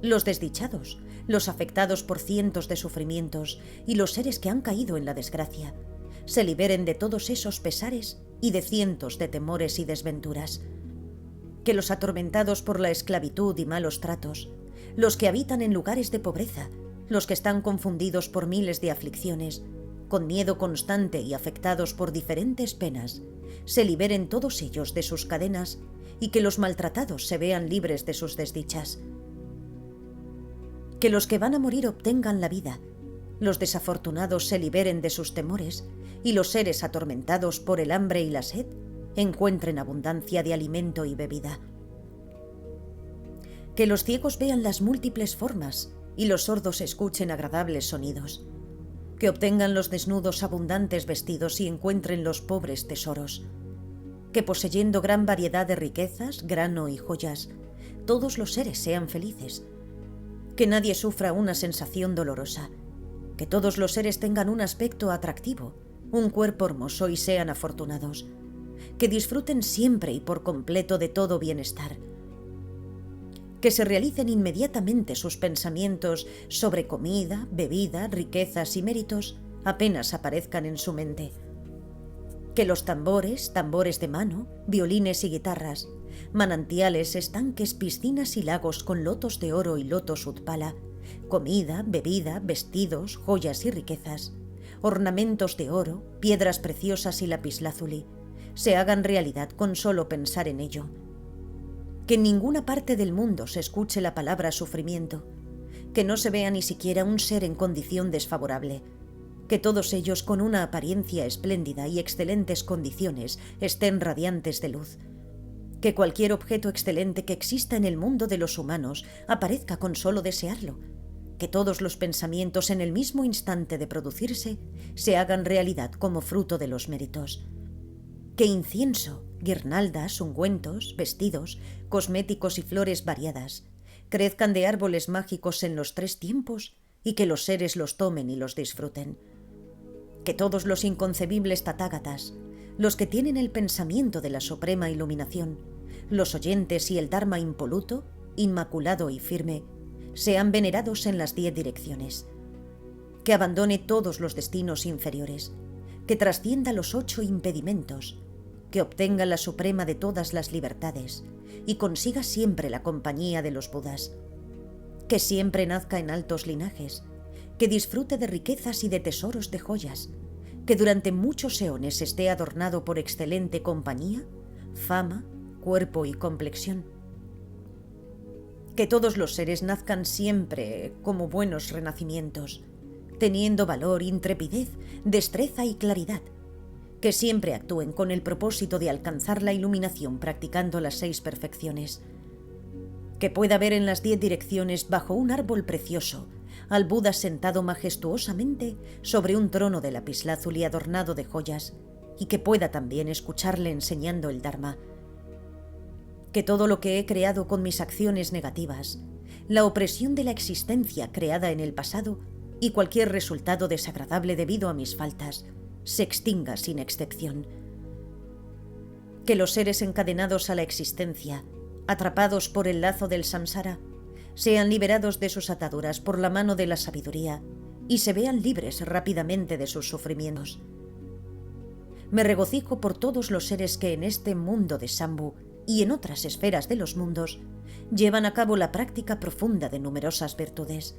los desdichados, los afectados por cientos de sufrimientos y los seres que han caído en la desgracia, se liberen de todos esos pesares y de cientos de temores y desventuras. Que los atormentados por la esclavitud y malos tratos, los que habitan en lugares de pobreza, los que están confundidos por miles de aflicciones, con miedo constante y afectados por diferentes penas, se liberen todos ellos de sus cadenas y que los maltratados se vean libres de sus desdichas. Que los que van a morir obtengan la vida, los desafortunados se liberen de sus temores y los seres atormentados por el hambre y la sed encuentren abundancia de alimento y bebida. Que los ciegos vean las múltiples formas y los sordos escuchen agradables sonidos. Que obtengan los desnudos abundantes vestidos y encuentren los pobres tesoros. Que poseyendo gran variedad de riquezas, grano y joyas, todos los seres sean felices. Que nadie sufra una sensación dolorosa. Que todos los seres tengan un aspecto atractivo, un cuerpo hermoso y sean afortunados. Que disfruten siempre y por completo de todo bienestar. Que se realicen inmediatamente sus pensamientos sobre comida, bebida, riquezas y méritos apenas aparezcan en su mente. Que los tambores, tambores de mano, violines y guitarras, manantiales, estanques, piscinas y lagos con lotos de oro y lotos utpala, comida, bebida, vestidos, joyas y riquezas, ornamentos de oro, piedras preciosas y lapislázuli, se hagan realidad con solo pensar en ello. Que en ninguna parte del mundo se escuche la palabra sufrimiento, que no se vea ni siquiera un ser en condición desfavorable, que todos ellos con una apariencia espléndida y excelentes condiciones estén radiantes de luz, que cualquier objeto excelente que exista en el mundo de los humanos aparezca con solo desearlo, que todos los pensamientos en el mismo instante de producirse se hagan realidad como fruto de los méritos. Que incienso, guirnaldas, ungüentos, vestidos, cosméticos y flores variadas crezcan de árboles mágicos en los 3 tiempos y que los seres los tomen y los disfruten. Que todos los inconcebibles tathagatas, los que tienen el pensamiento de la suprema iluminación, los oyentes y el Dharma impoluto, inmaculado y firme, sean venerados en las 10 direcciones. Que abandone todos los destinos inferiores, que trascienda los 8 impedimentos, que obtenga la suprema de todas las libertades y consiga siempre la compañía de los Budas. Que siempre nazca en altos linajes, que disfrute de riquezas y de tesoros de joyas, que durante muchos eones esté adornado por excelente compañía, fama, cuerpo y complexión. Que todos los seres nazcan siempre como buenos renacimientos, teniendo valor, intrepidez, destreza y claridad, que siempre actúen con el propósito de alcanzar la iluminación practicando las 6 perfecciones, que pueda ver en las 10 direcciones bajo un árbol precioso al Buda sentado majestuosamente sobre un trono de lapislázuli adornado de joyas, y que pueda también escucharle enseñando el Dharma, que todo lo que he creado con mis acciones negativas, la opresión de la existencia creada en el pasado y cualquier resultado desagradable debido a mis faltas, se extinga sin excepción. Que los seres encadenados a la existencia, atrapados por el lazo del samsara, sean liberados de sus ataduras por la mano de la sabiduría y se vean libres rápidamente de sus sufrimientos. Me regocijo por todos los seres que en este mundo de Shambhu y en otras esferas de los mundos llevan a cabo la práctica profunda de numerosas virtudes.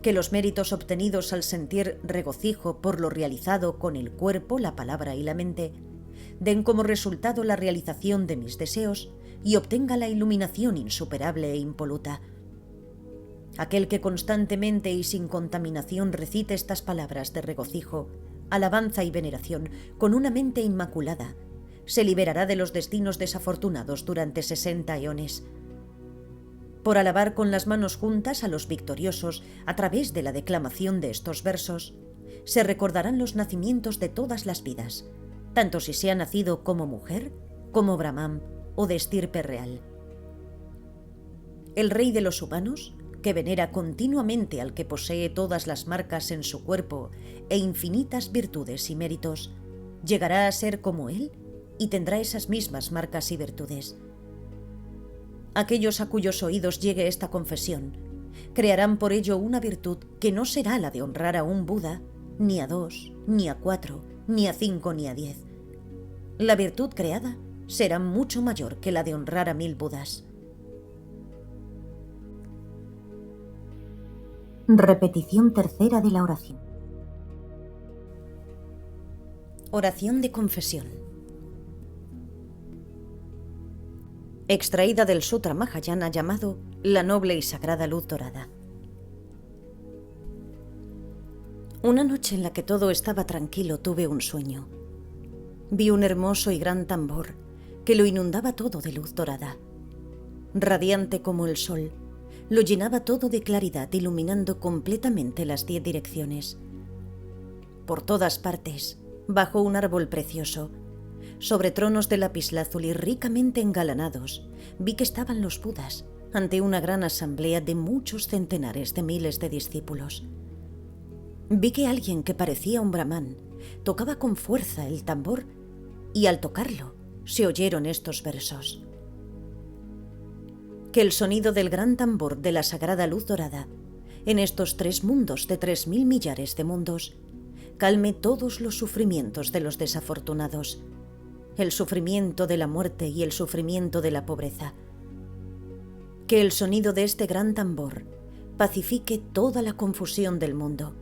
Que los méritos obtenidos al sentir regocijo por lo realizado con el cuerpo, la palabra y la mente, den como resultado la realización de mis deseos y obtenga la iluminación insuperable e impoluta. Aquel que constantemente y sin contaminación recite estas palabras de regocijo, alabanza y veneración con una mente inmaculada, se liberará de los destinos desafortunados durante 60 eones. Por alabar con las manos juntas a los victoriosos a través de la declamación de estos versos, se recordarán los nacimientos de todas las vidas, tanto si se ha nacido como mujer, como Brahman o de estirpe real. El rey de los humanos, que venera continuamente al que posee todas las marcas en su cuerpo e infinitas virtudes y méritos, llegará a ser como él y tendrá esas mismas marcas y virtudes. Aquellos a cuyos oídos llegue esta confesión crearán por ello una virtud que no será la de honrar a un Buda, ni a 2, ni a 4, ni a 5, ni a 10. La virtud creada será mucho mayor que la de honrar a 1000 Budas. Repetición tercera de la oración. Oración de confesión. Extraída del Sutra Mahayana llamado La Noble y Sagrada Luz Dorada. Una noche en la que todo estaba tranquilo tuve un sueño. Vi un hermoso y gran tambor que lo inundaba todo de luz dorada. Radiante como el sol, lo llenaba todo de claridad, iluminando completamente las 10 direcciones. Por todas partes, bajo un árbol precioso, sobre tronos de lapislázuli ricamente engalanados, vi que estaban los Budas ante una gran asamblea de muchos centenares de miles de discípulos. Vi que alguien que parecía un brahmán tocaba con fuerza el tambor y al tocarlo se oyeron estos versos. Que el sonido del gran tambor de la sagrada luz dorada, en estos 3 mundos de 3000 millares de mundos, calme todos los sufrimientos de los desafortunados, el sufrimiento de la muerte y el sufrimiento de la pobreza. Que el sonido de este gran tambor pacifique toda la confusión del mundo,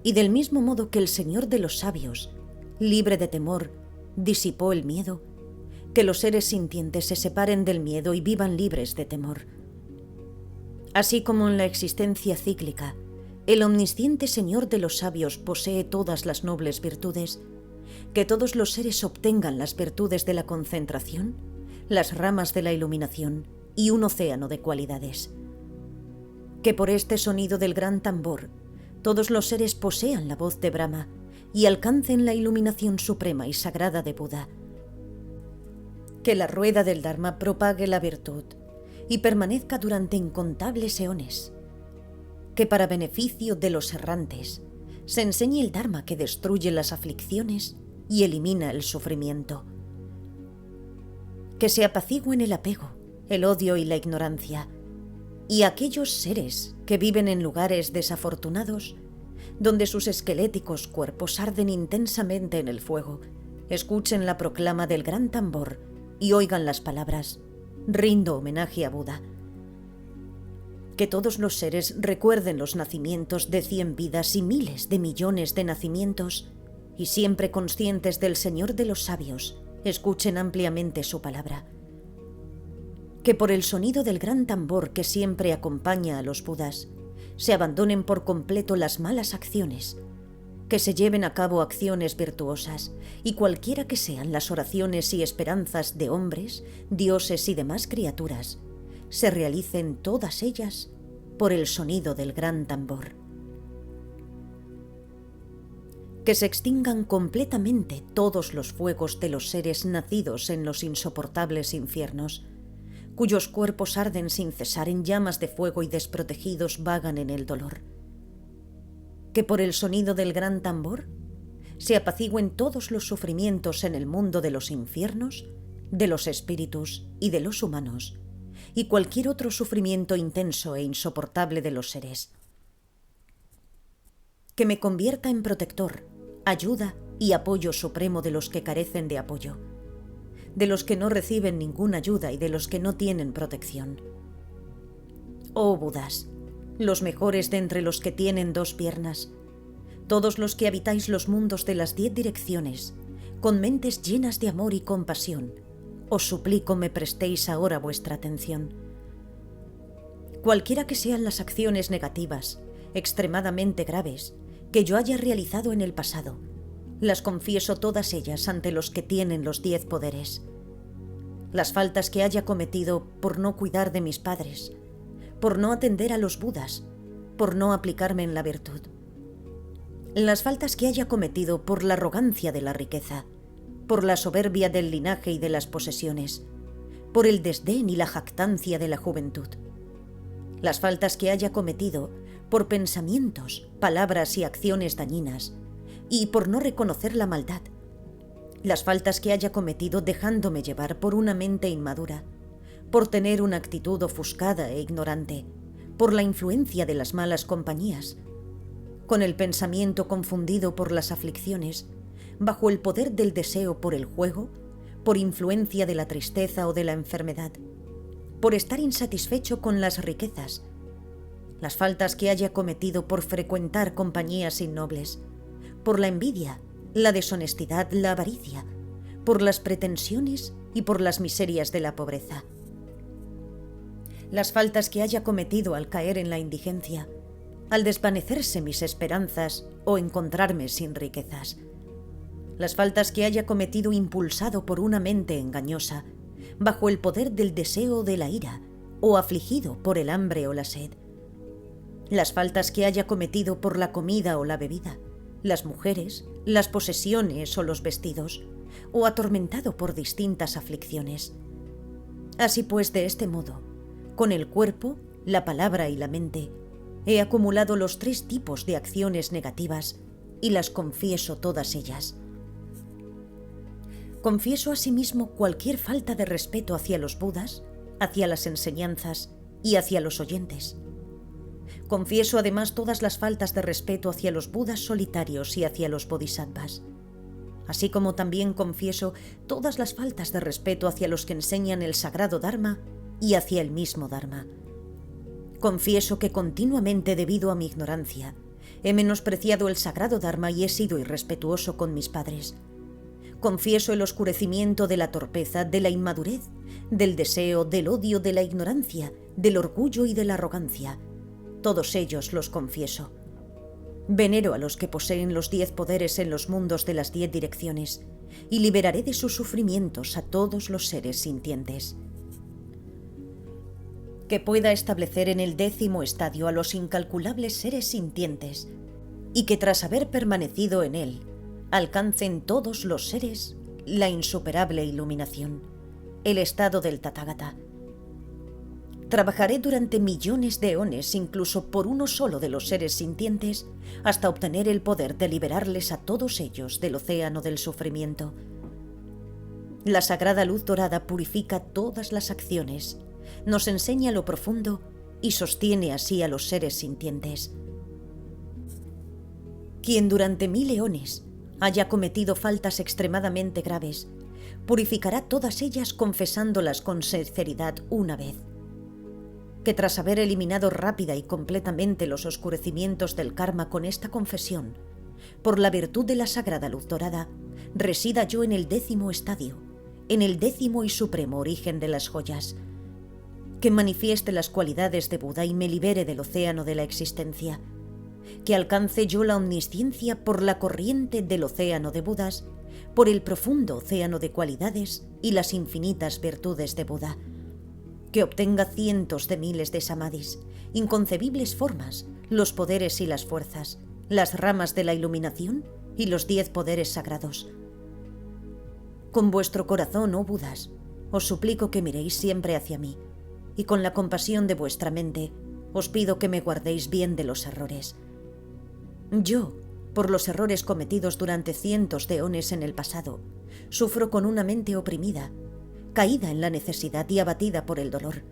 y del mismo modo que el Señor de los sabios, libre de temor, disipó el miedo, que los seres sintientes se separen del miedo y vivan libres de temor. Así como en la existencia cíclica, el omnisciente Señor de los sabios posee todas las nobles virtudes, que todos los seres obtengan las virtudes de la concentración, las ramas de la iluminación y un océano de cualidades. Que por este sonido del gran tambor, todos los seres posean la voz de Brahma y alcancen la iluminación suprema y sagrada de Buda. Que la rueda del Dharma propague la virtud y permanezca durante incontables eones. Que para beneficio de los errantes se enseñe el Dharma que destruye las aflicciones y elimina el sufrimiento. Que se apacigüen el apego, el odio y la ignorancia, y aquellos seres que viven en lugares desafortunados, donde sus esqueléticos cuerpos arden intensamente en el fuego, escuchen la proclama del gran tambor y oigan las palabras: rindo homenaje a Buda. Que todos los seres recuerden los nacimientos de 100 vidas y miles de millones de nacimientos, y siempre conscientes del Señor de los sabios, escuchen ampliamente su palabra. Que por el sonido del gran tambor que siempre acompaña a los Budas, se abandonen por completo las malas acciones, que se lleven a cabo acciones virtuosas, y cualquiera que sean las oraciones y esperanzas de hombres, dioses y demás criaturas, se realicen todas ellas por el sonido del gran tambor. Que se extingan completamente todos los fuegos de los seres nacidos en los insoportables infiernos, cuyos cuerpos arden sin cesar en llamas de fuego y desprotegidos vagan en el dolor. Que por el sonido del gran tambor se apacigüen todos los sufrimientos en el mundo de los infiernos, de los espíritus y de los humanos, y cualquier otro sufrimiento intenso e insoportable de los seres. Que me convierta en protector, ayuda y apoyo supremo de los que carecen de apoyo, de los que no reciben ninguna ayuda y de los que no tienen protección. Oh Budas, los mejores de entre los que tienen 2 piernas, todos los que habitáis los mundos de las 10 direcciones, con mentes llenas de amor y compasión, os suplico me prestéis ahora vuestra atención. Cualquiera que sean las acciones negativas, extremadamente graves, que yo haya realizado en el pasado, las confieso todas ellas ante los que tienen los 10 poderes. Las faltas que haya cometido por no cuidar de mis padres, por no atender a los Budas, por no aplicarme en la virtud. Las faltas que haya cometido por la arrogancia de la riqueza, por la soberbia del linaje y de las posesiones, por el desdén y la jactancia de la juventud. Las faltas que haya cometido por pensamientos, palabras y acciones dañinas, y por no reconocer la maldad. Las faltas que haya cometido dejándome llevar por una mente inmadura, por tener una actitud ofuscada e ignorante, por la influencia de las malas compañías, con el pensamiento confundido por las aflicciones, bajo el poder del deseo por el juego, por influencia de la tristeza o de la enfermedad, por estar insatisfecho con las riquezas, las faltas que haya cometido por frecuentar compañías innobles, por la envidia, la deshonestidad, la avaricia, por las pretensiones y por las miserias de la pobreza. Las faltas que haya cometido al caer en la indigencia, al desvanecerse mis esperanzas o encontrarme sin riquezas. Las faltas que haya cometido impulsado por una mente engañosa, bajo el poder del deseo o de la ira, o afligido por el hambre o la sed. Las faltas que haya cometido por la comida o la bebida, las mujeres, las posesiones o los vestidos, o atormentado por distintas aflicciones. Así pues, de este modo, con el cuerpo, la palabra y la mente, he acumulado los 3 tipos de acciones negativas y las confieso todas ellas. Confieso asimismo cualquier falta de respeto hacia los Budas, hacia las enseñanzas y hacia los oyentes. Confieso además todas las faltas de respeto hacia los Budas solitarios y hacia los Bodhisattvas, así como también confieso todas las faltas de respeto hacia los que enseñan el sagrado Dharma y hacia el mismo Dharma. Confieso que continuamente, debido a mi ignorancia, he menospreciado el sagrado Dharma y he sido irrespetuoso con mis padres. Confieso el oscurecimiento de la torpeza, de la inmadurez, del deseo, del odio, de la ignorancia, del orgullo y de la arrogancia. Todos ellos los confieso. Venero a los que poseen los 10 poderes en los mundos de las 10 direcciones y liberaré de sus sufrimientos a todos los seres sintientes. Que pueda establecer en el 10º estadio a los incalculables seres sintientes y que tras haber permanecido en él, alcancen todos los seres la insuperable iluminación, el estado del Tathagata. Trabajaré durante millones de eones, incluso por uno solo de los seres sintientes, hasta obtener el poder de liberarles a todos ellos del océano del sufrimiento. La sagrada luz dorada purifica todas las acciones, nos enseña lo profundo y sostiene así a los seres sintientes. Quien durante 1000 eones haya cometido faltas extremadamente graves, purificará todas ellas confesándolas con sinceridad una vez. Que tras haber eliminado rápida y completamente los oscurecimientos del karma con esta confesión, por la virtud de la sagrada luz dorada, resida yo en el 10º estadio, en el 10º y supremo origen de las joyas. que manifieste las cualidades de Buda y me libere del océano de la existencia, que alcance yo la omnisciencia por la corriente del océano de Budas, por el profundo océano de cualidades y las infinitas virtudes de Buda, que obtenga cientos de miles de samadhis, inconcebibles formas, los poderes y las fuerzas, las ramas de la iluminación y los 10 poderes sagrados. Con vuestro corazón, oh Budas, os suplico que miréis siempre hacia mí, y con la compasión de vuestra mente, os pido que me guardéis bien de los errores. Yo, por los errores cometidos durante cientos de eones en el pasado, sufro con una mente oprimida, caída en la necesidad y abatida por el dolor.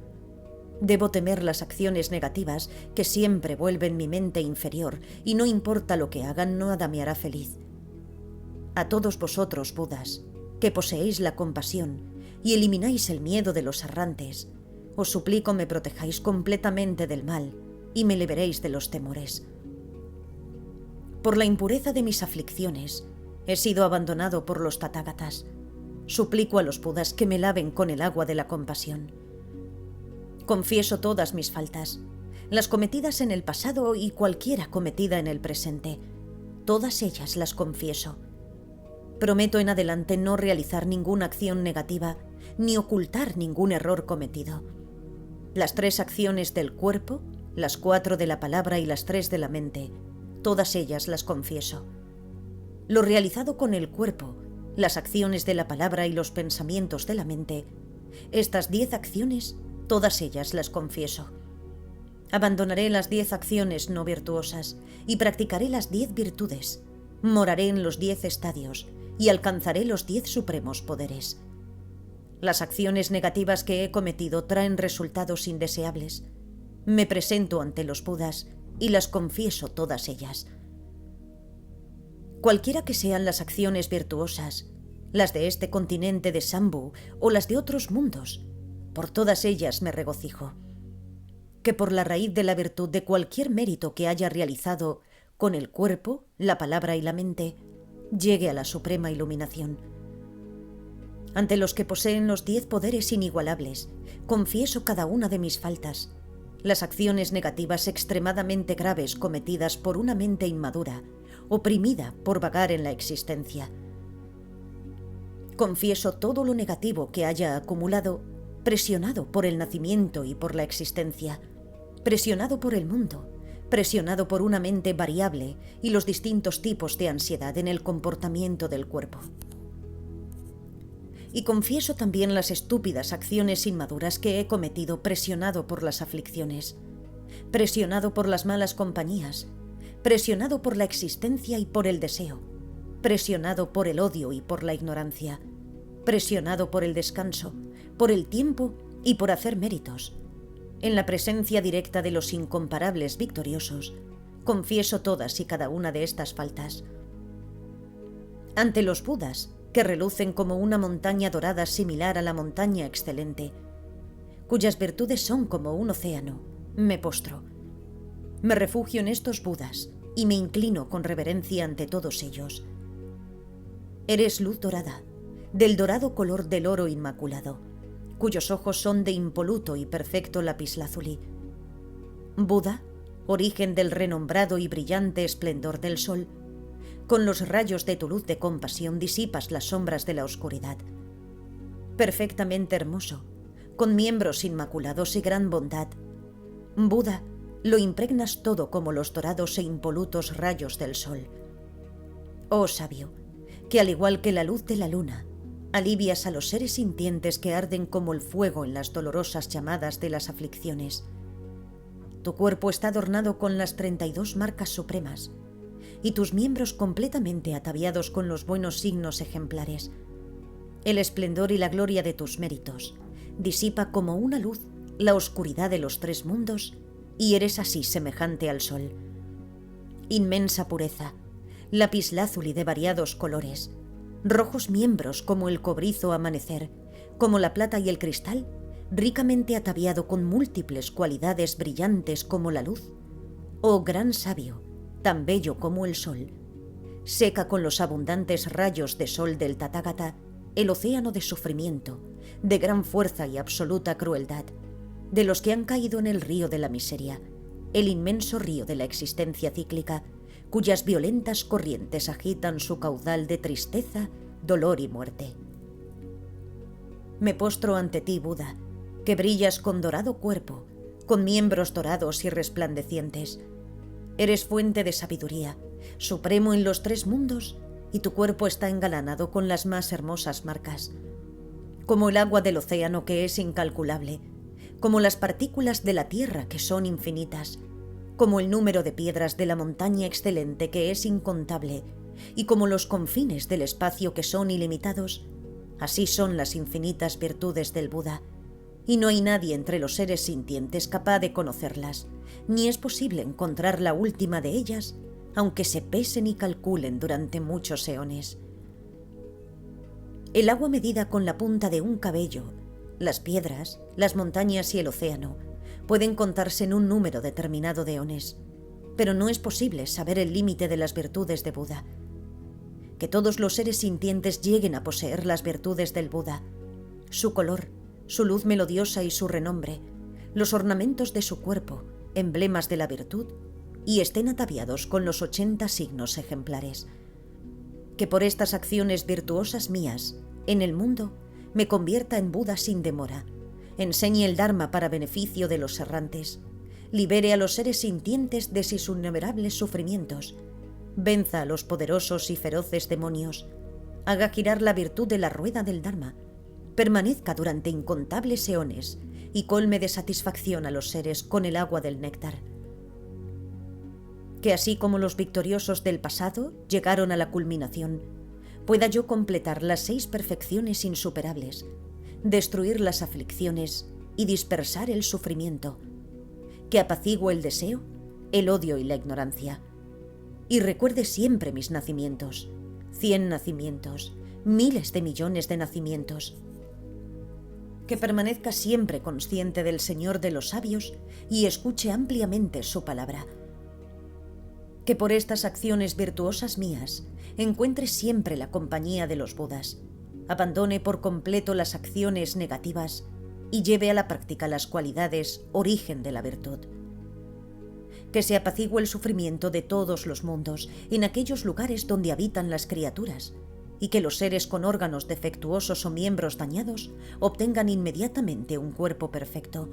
Debo temer las acciones negativas que siempre vuelven mi mente inferior, y no importa lo que hagan, nada me hará feliz. A todos vosotros, Budas, que poseéis la compasión y elimináis el miedo de los errantes, os suplico me protejáis completamente del mal y me liberéis de los temores. Por la impureza de mis aflicciones, he sido abandonado por los Tathagatas. Suplico a los Budas que me laven con el agua de la compasión. Confieso todas mis faltas, las cometidas en el pasado y cualquiera cometida en el presente. Todas ellas las confieso. Prometo en adelante no realizar ninguna acción negativa ni ocultar ningún error cometido. Las 3 acciones del cuerpo, las 4 de la palabra y las 3 de la mente, todas ellas las confieso. Lo realizado con el cuerpo, las acciones de la palabra y los pensamientos de la mente, estas 10 acciones, todas ellas las confieso. Abandonaré las 10 acciones no virtuosas y practicaré las 10 virtudes. Moraré en los 10 estadios y alcanzaré los 10 supremos poderes. Las acciones negativas que he cometido traen resultados indeseables. Me presento ante los Budas y las confieso todas ellas. Cualquiera que sean las acciones virtuosas, las de este continente de Shambhu o las de otros mundos, por todas ellas me regocijo. Que por la raíz de la virtud de cualquier mérito que haya realizado con el cuerpo, la palabra y la mente, llegue a la suprema iluminación. Ante los que poseen los 10 poderes inigualables, confieso cada una de mis faltas, las acciones negativas extremadamente graves cometidas por una mente inmadura, oprimida por vagar en la existencia. Confieso todo lo negativo que haya acumulado, presionado por el nacimiento y por la existencia, presionado por el mundo, presionado por una mente variable y los distintos tipos de ansiedad en el comportamiento del cuerpo. Y confieso también las estúpidas acciones inmaduras que he cometido presionado por las aflicciones, presionado por las malas compañías, presionado por la existencia y por el deseo, presionado por el odio y por la ignorancia, presionado por el descanso, por el tiempo y por hacer méritos. En la presencia directa de los incomparables victoriosos, confieso todas y cada una de estas faltas. Ante los Budas, que relucen como una montaña dorada similar a la montaña excelente, cuyas virtudes son como un océano, me postro. Me refugio en estos Budas y me inclino con reverencia ante todos ellos. Eres luz dorada, del dorado color del oro inmaculado, cuyos ojos son de impoluto y perfecto lapislázuli. Buda, origen del renombrado y brillante esplendor del sol, con los rayos de tu luz de compasión disipas las sombras de la oscuridad. Perfectamente hermoso, con miembros inmaculados y gran bondad, Buda, lo impregnas todo como los dorados e impolutos rayos del sol. Oh sabio, que al igual que la luz de la luna, alivias a los seres sintientes que arden como el fuego en las dolorosas llamadas de las aflicciones. Tu cuerpo está adornado con las 32 marcas supremas, y tus miembros completamente ataviados con los buenos signos ejemplares. El esplendor y la gloria de tus méritos disipa como una luz la oscuridad de los 3 mundos, y eres así semejante al sol. Inmensa pureza, lapislázuli de variados colores, rojos miembros como el cobrizo amanecer, como la plata y el cristal, ricamente ataviado con múltiples cualidades brillantes como la luz. Oh gran sabio, tan bello como el sol, seca con los abundantes rayos de sol del Tathagata el océano de sufrimiento, de gran fuerza y absoluta crueldad. de los que han caído en el río de la miseria, el inmenso río de la existencia cíclica, cuyas violentas corrientes agitan su caudal de tristeza, dolor y muerte. Me postro ante ti, Buda, que brillas con dorado cuerpo, con miembros dorados y resplandecientes. Eres fuente de sabiduría, supremo en los 3 mundos, y tu cuerpo está engalanado con las más hermosas marcas. Como el agua del océano, que es incalculable, como las partículas de la tierra, que son infinitas, como el número de piedras de la montaña excelente, que es incontable, y como los confines del espacio, que son ilimitados, así son las infinitas virtudes del Buda, y no hay nadie entre los seres sintientes capaz de conocerlas, ni es posible encontrar la última de ellas, aunque se pesen y calculen durante muchos eones. El agua medida con la punta de un cabello, las piedras, las montañas y el océano pueden contarse en un número determinado de eones, pero no es posible saber el límite de las virtudes de Buda. Que todos los seres sintientes lleguen a poseer las virtudes del Buda, su color, su luz melodiosa y su renombre, los ornamentos de su cuerpo, emblemas de la virtud, y estén ataviados con los 80 signos ejemplares. Que por estas acciones virtuosas mías, en el mundo, me convierta en Buda sin demora, enseñe el Dharma para beneficio de los errantes, libere a los seres sintientes de sus innumerables sufrimientos, venza a los poderosos y feroces demonios, haga girar la virtud de la rueda del Dharma, permanezca durante incontables eones y colme de satisfacción a los seres con el agua del néctar. Que así como los victoriosos del pasado llegaron a la culminación, pueda yo completar las 6 perfecciones insuperables, destruir las aflicciones y dispersar el sufrimiento, que apacigüe el deseo, el odio y la ignorancia, y recuerde siempre mis nacimientos, 100 nacimientos, miles de millones de nacimientos. Que permanezca siempre consciente del Señor de los sabios y escuche ampliamente su palabra. Que por estas acciones virtuosas mías encuentre siempre la compañía de los Budas, abandone por completo las acciones negativas y lleve a la práctica las cualidades origen de la virtud. Que se apacigüe el sufrimiento de todos los mundos en aquellos lugares donde habitan las criaturas, y que los seres con órganos defectuosos o miembros dañados obtengan inmediatamente un cuerpo perfecto.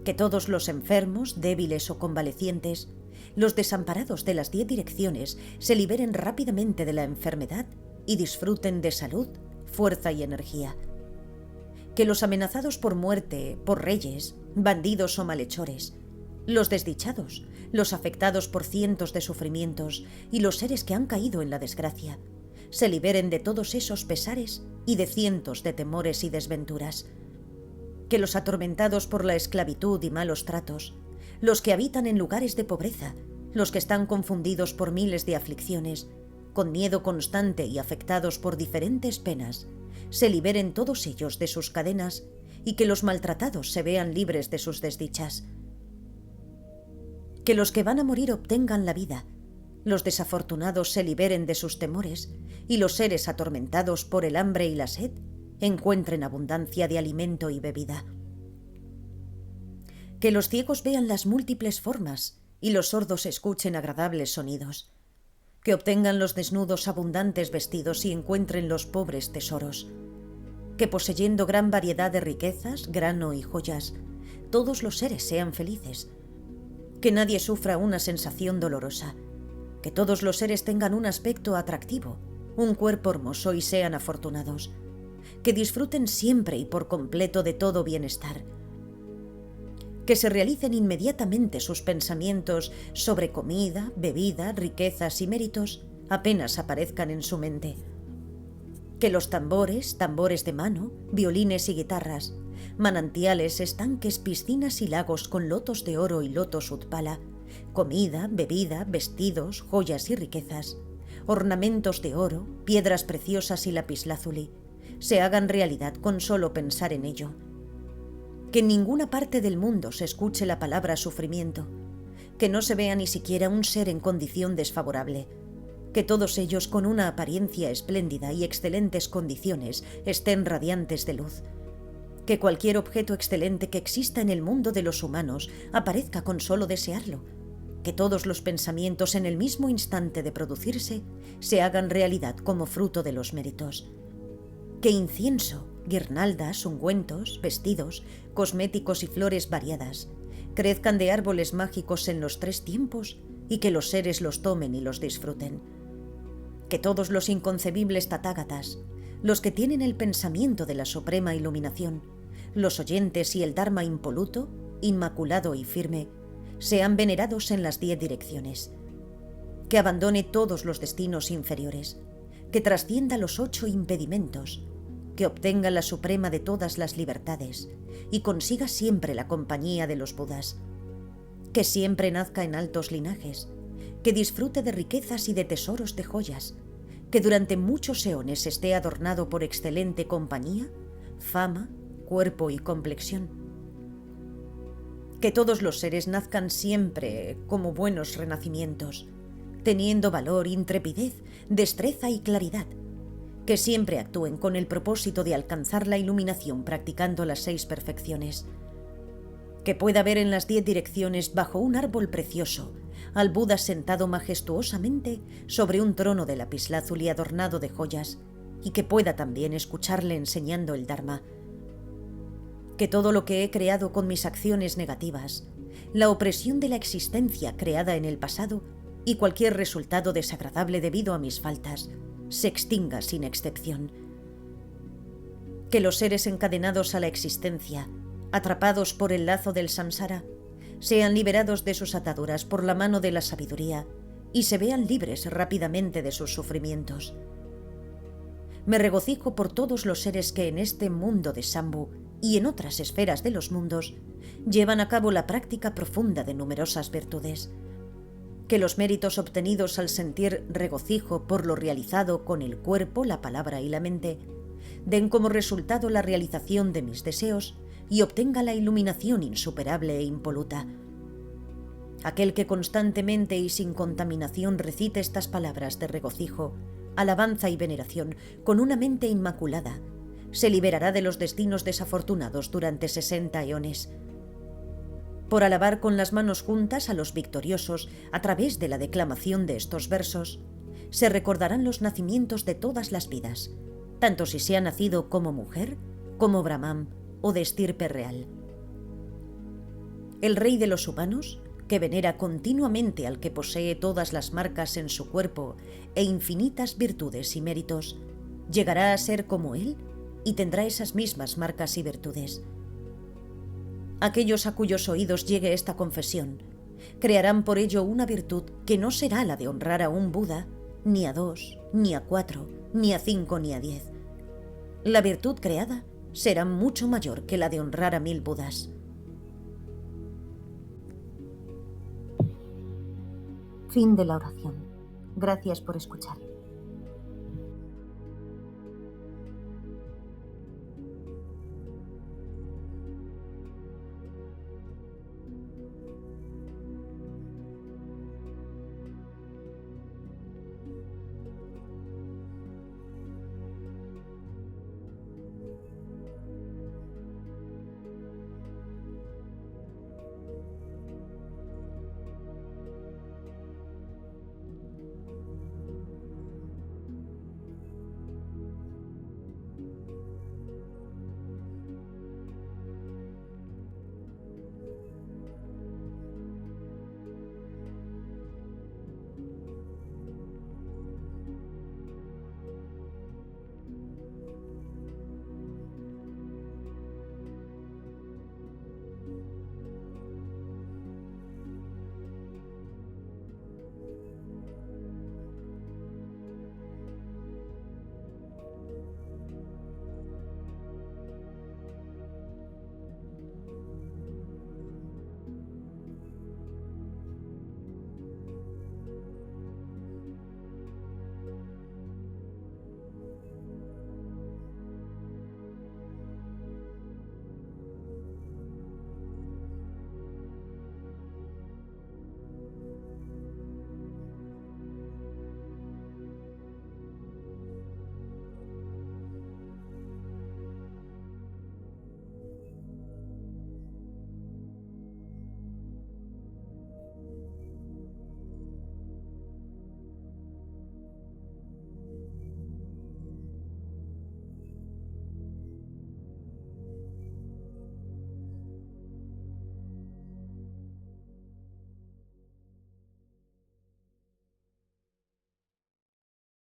Que todos los enfermos, débiles o convalecientes, los desamparados de las 10 direcciones, se liberen rápidamente de la enfermedad y disfruten de salud, fuerza y energía. Que los amenazados por muerte, por reyes, bandidos o malhechores, los desdichados, los afectados por cientos de sufrimientos y los seres que han caído en la desgracia, se liberen de todos esos pesares y de cientos de temores y desventuras. Que los atormentados por la esclavitud y malos tratos, los que habitan en lugares de pobreza, los que están confundidos por miles de aflicciones, con miedo constante y afectados por diferentes penas, se liberen todos ellos de sus cadenas y que los maltratados se vean libres de sus desdichas. Que los que van a morir obtengan la vida, los desafortunados se liberen de sus temores y los seres atormentados por el hambre y la sed encuentren abundancia de alimento y bebida. Que los ciegos vean las múltiples formas y los sordos escuchen agradables sonidos. Que obtengan los desnudos abundantes vestidos y encuentren los pobres tesoros. Que poseyendo gran variedad de riquezas, grano y joyas, todos los seres sean felices. Que nadie sufra una sensación dolorosa. Que todos los seres tengan un aspecto atractivo, un cuerpo hermoso y sean afortunados. Que disfruten siempre y por completo de todo bienestar. Que se realicen inmediatamente sus pensamientos sobre comida, bebida, riquezas y méritos apenas aparezcan en su mente. Que los tambores, tambores de mano, violines y guitarras, manantiales, estanques, piscinas y lagos con lotos de oro y lotos utpala, comida, bebida, vestidos, joyas y riquezas, ornamentos de oro, piedras preciosas y lapislázuli, se hagan realidad con solo pensar en ello. Que en ninguna parte del mundo se escuche la palabra sufrimiento, que no se vea ni siquiera un ser en condición desfavorable, que todos ellos con una apariencia espléndida y excelentes condiciones estén radiantes de luz, Que cualquier objeto excelente que exista en el mundo de los humanos aparezca con solo desearlo. Que todos los pensamientos en el mismo instante de producirse se hagan realidad como fruto de los méritos. Que incienso, guirnaldas, ungüentos, vestidos, cosméticos y flores variadas crezcan de árboles mágicos en los 3 tiempos y que los seres los tomen y los disfruten. Que todos los inconcebibles tathagatas, los que tienen el pensamiento de la suprema iluminación, los oyentes y el Dharma impoluto, inmaculado y firme, sean venerados en las 10 direcciones. Que abandone todos los destinos inferiores, que trascienda los 8 impedimentos, que obtenga la suprema de todas las libertades y consiga siempre la compañía de los Budas. Que siempre nazca en altos linajes, que disfrute de riquezas y de tesoros de joyas, que durante muchos eones esté adornado por excelente compañía, fama, cuerpo y complexión. Que todos los seres nazcan siempre como buenos renacimientos, teniendo valor, intrepidez, destreza y claridad. Que siempre actúen con el propósito de alcanzar la iluminación practicando las 6 perfecciones. Que pueda ver en las 10 direcciones bajo un árbol precioso al Buda sentado majestuosamente sobre un trono de lapislázuli adornado de joyas, y que pueda también escucharle enseñando el Dharma. Que todo lo que he creado con mis acciones negativas, la opresión de la existencia creada en el pasado y cualquier resultado desagradable debido a mis faltas, se extinga sin excepción. Que los seres encadenados a la existencia, atrapados por el lazo del samsara, sean liberados de sus ataduras por la mano de la sabiduría y se vean libres rápidamente de sus sufrimientos. Me regocijo por todos los seres que en este mundo de Shambhu y en otras esferas de los mundos llevan a cabo la práctica profunda de numerosas virtudes. Que los méritos obtenidos al sentir regocijo por lo realizado con el cuerpo, la palabra y la mente, den como resultado la realización de mis deseos y obtenga la iluminación insuperable e impoluta. Aquel que constantemente y sin contaminación recite estas palabras de regocijo, alabanza y veneración con una mente inmaculada, se liberará de los destinos desafortunados durante 60 eones. Por alabar con las manos juntas a los victoriosos a través de la declamación de estos versos, se recordarán los nacimientos de todas las vidas, tanto si se ha nacido como mujer, como Brahman o de estirpe real. El rey de los humanos, que venera continuamente al que posee todas las marcas en su cuerpo e infinitas virtudes y méritos, llegará a ser como él y tendrá esas mismas marcas y virtudes. Aquellos a cuyos oídos llegue esta confesión crearán por ello una virtud que no será la de honrar a un Buda, ni a 2, ni a 4, ni a 5, ni a 10. La virtud creada será mucho mayor que la de honrar a 1000 Budas. Fin de la oración. Gracias por escuchar.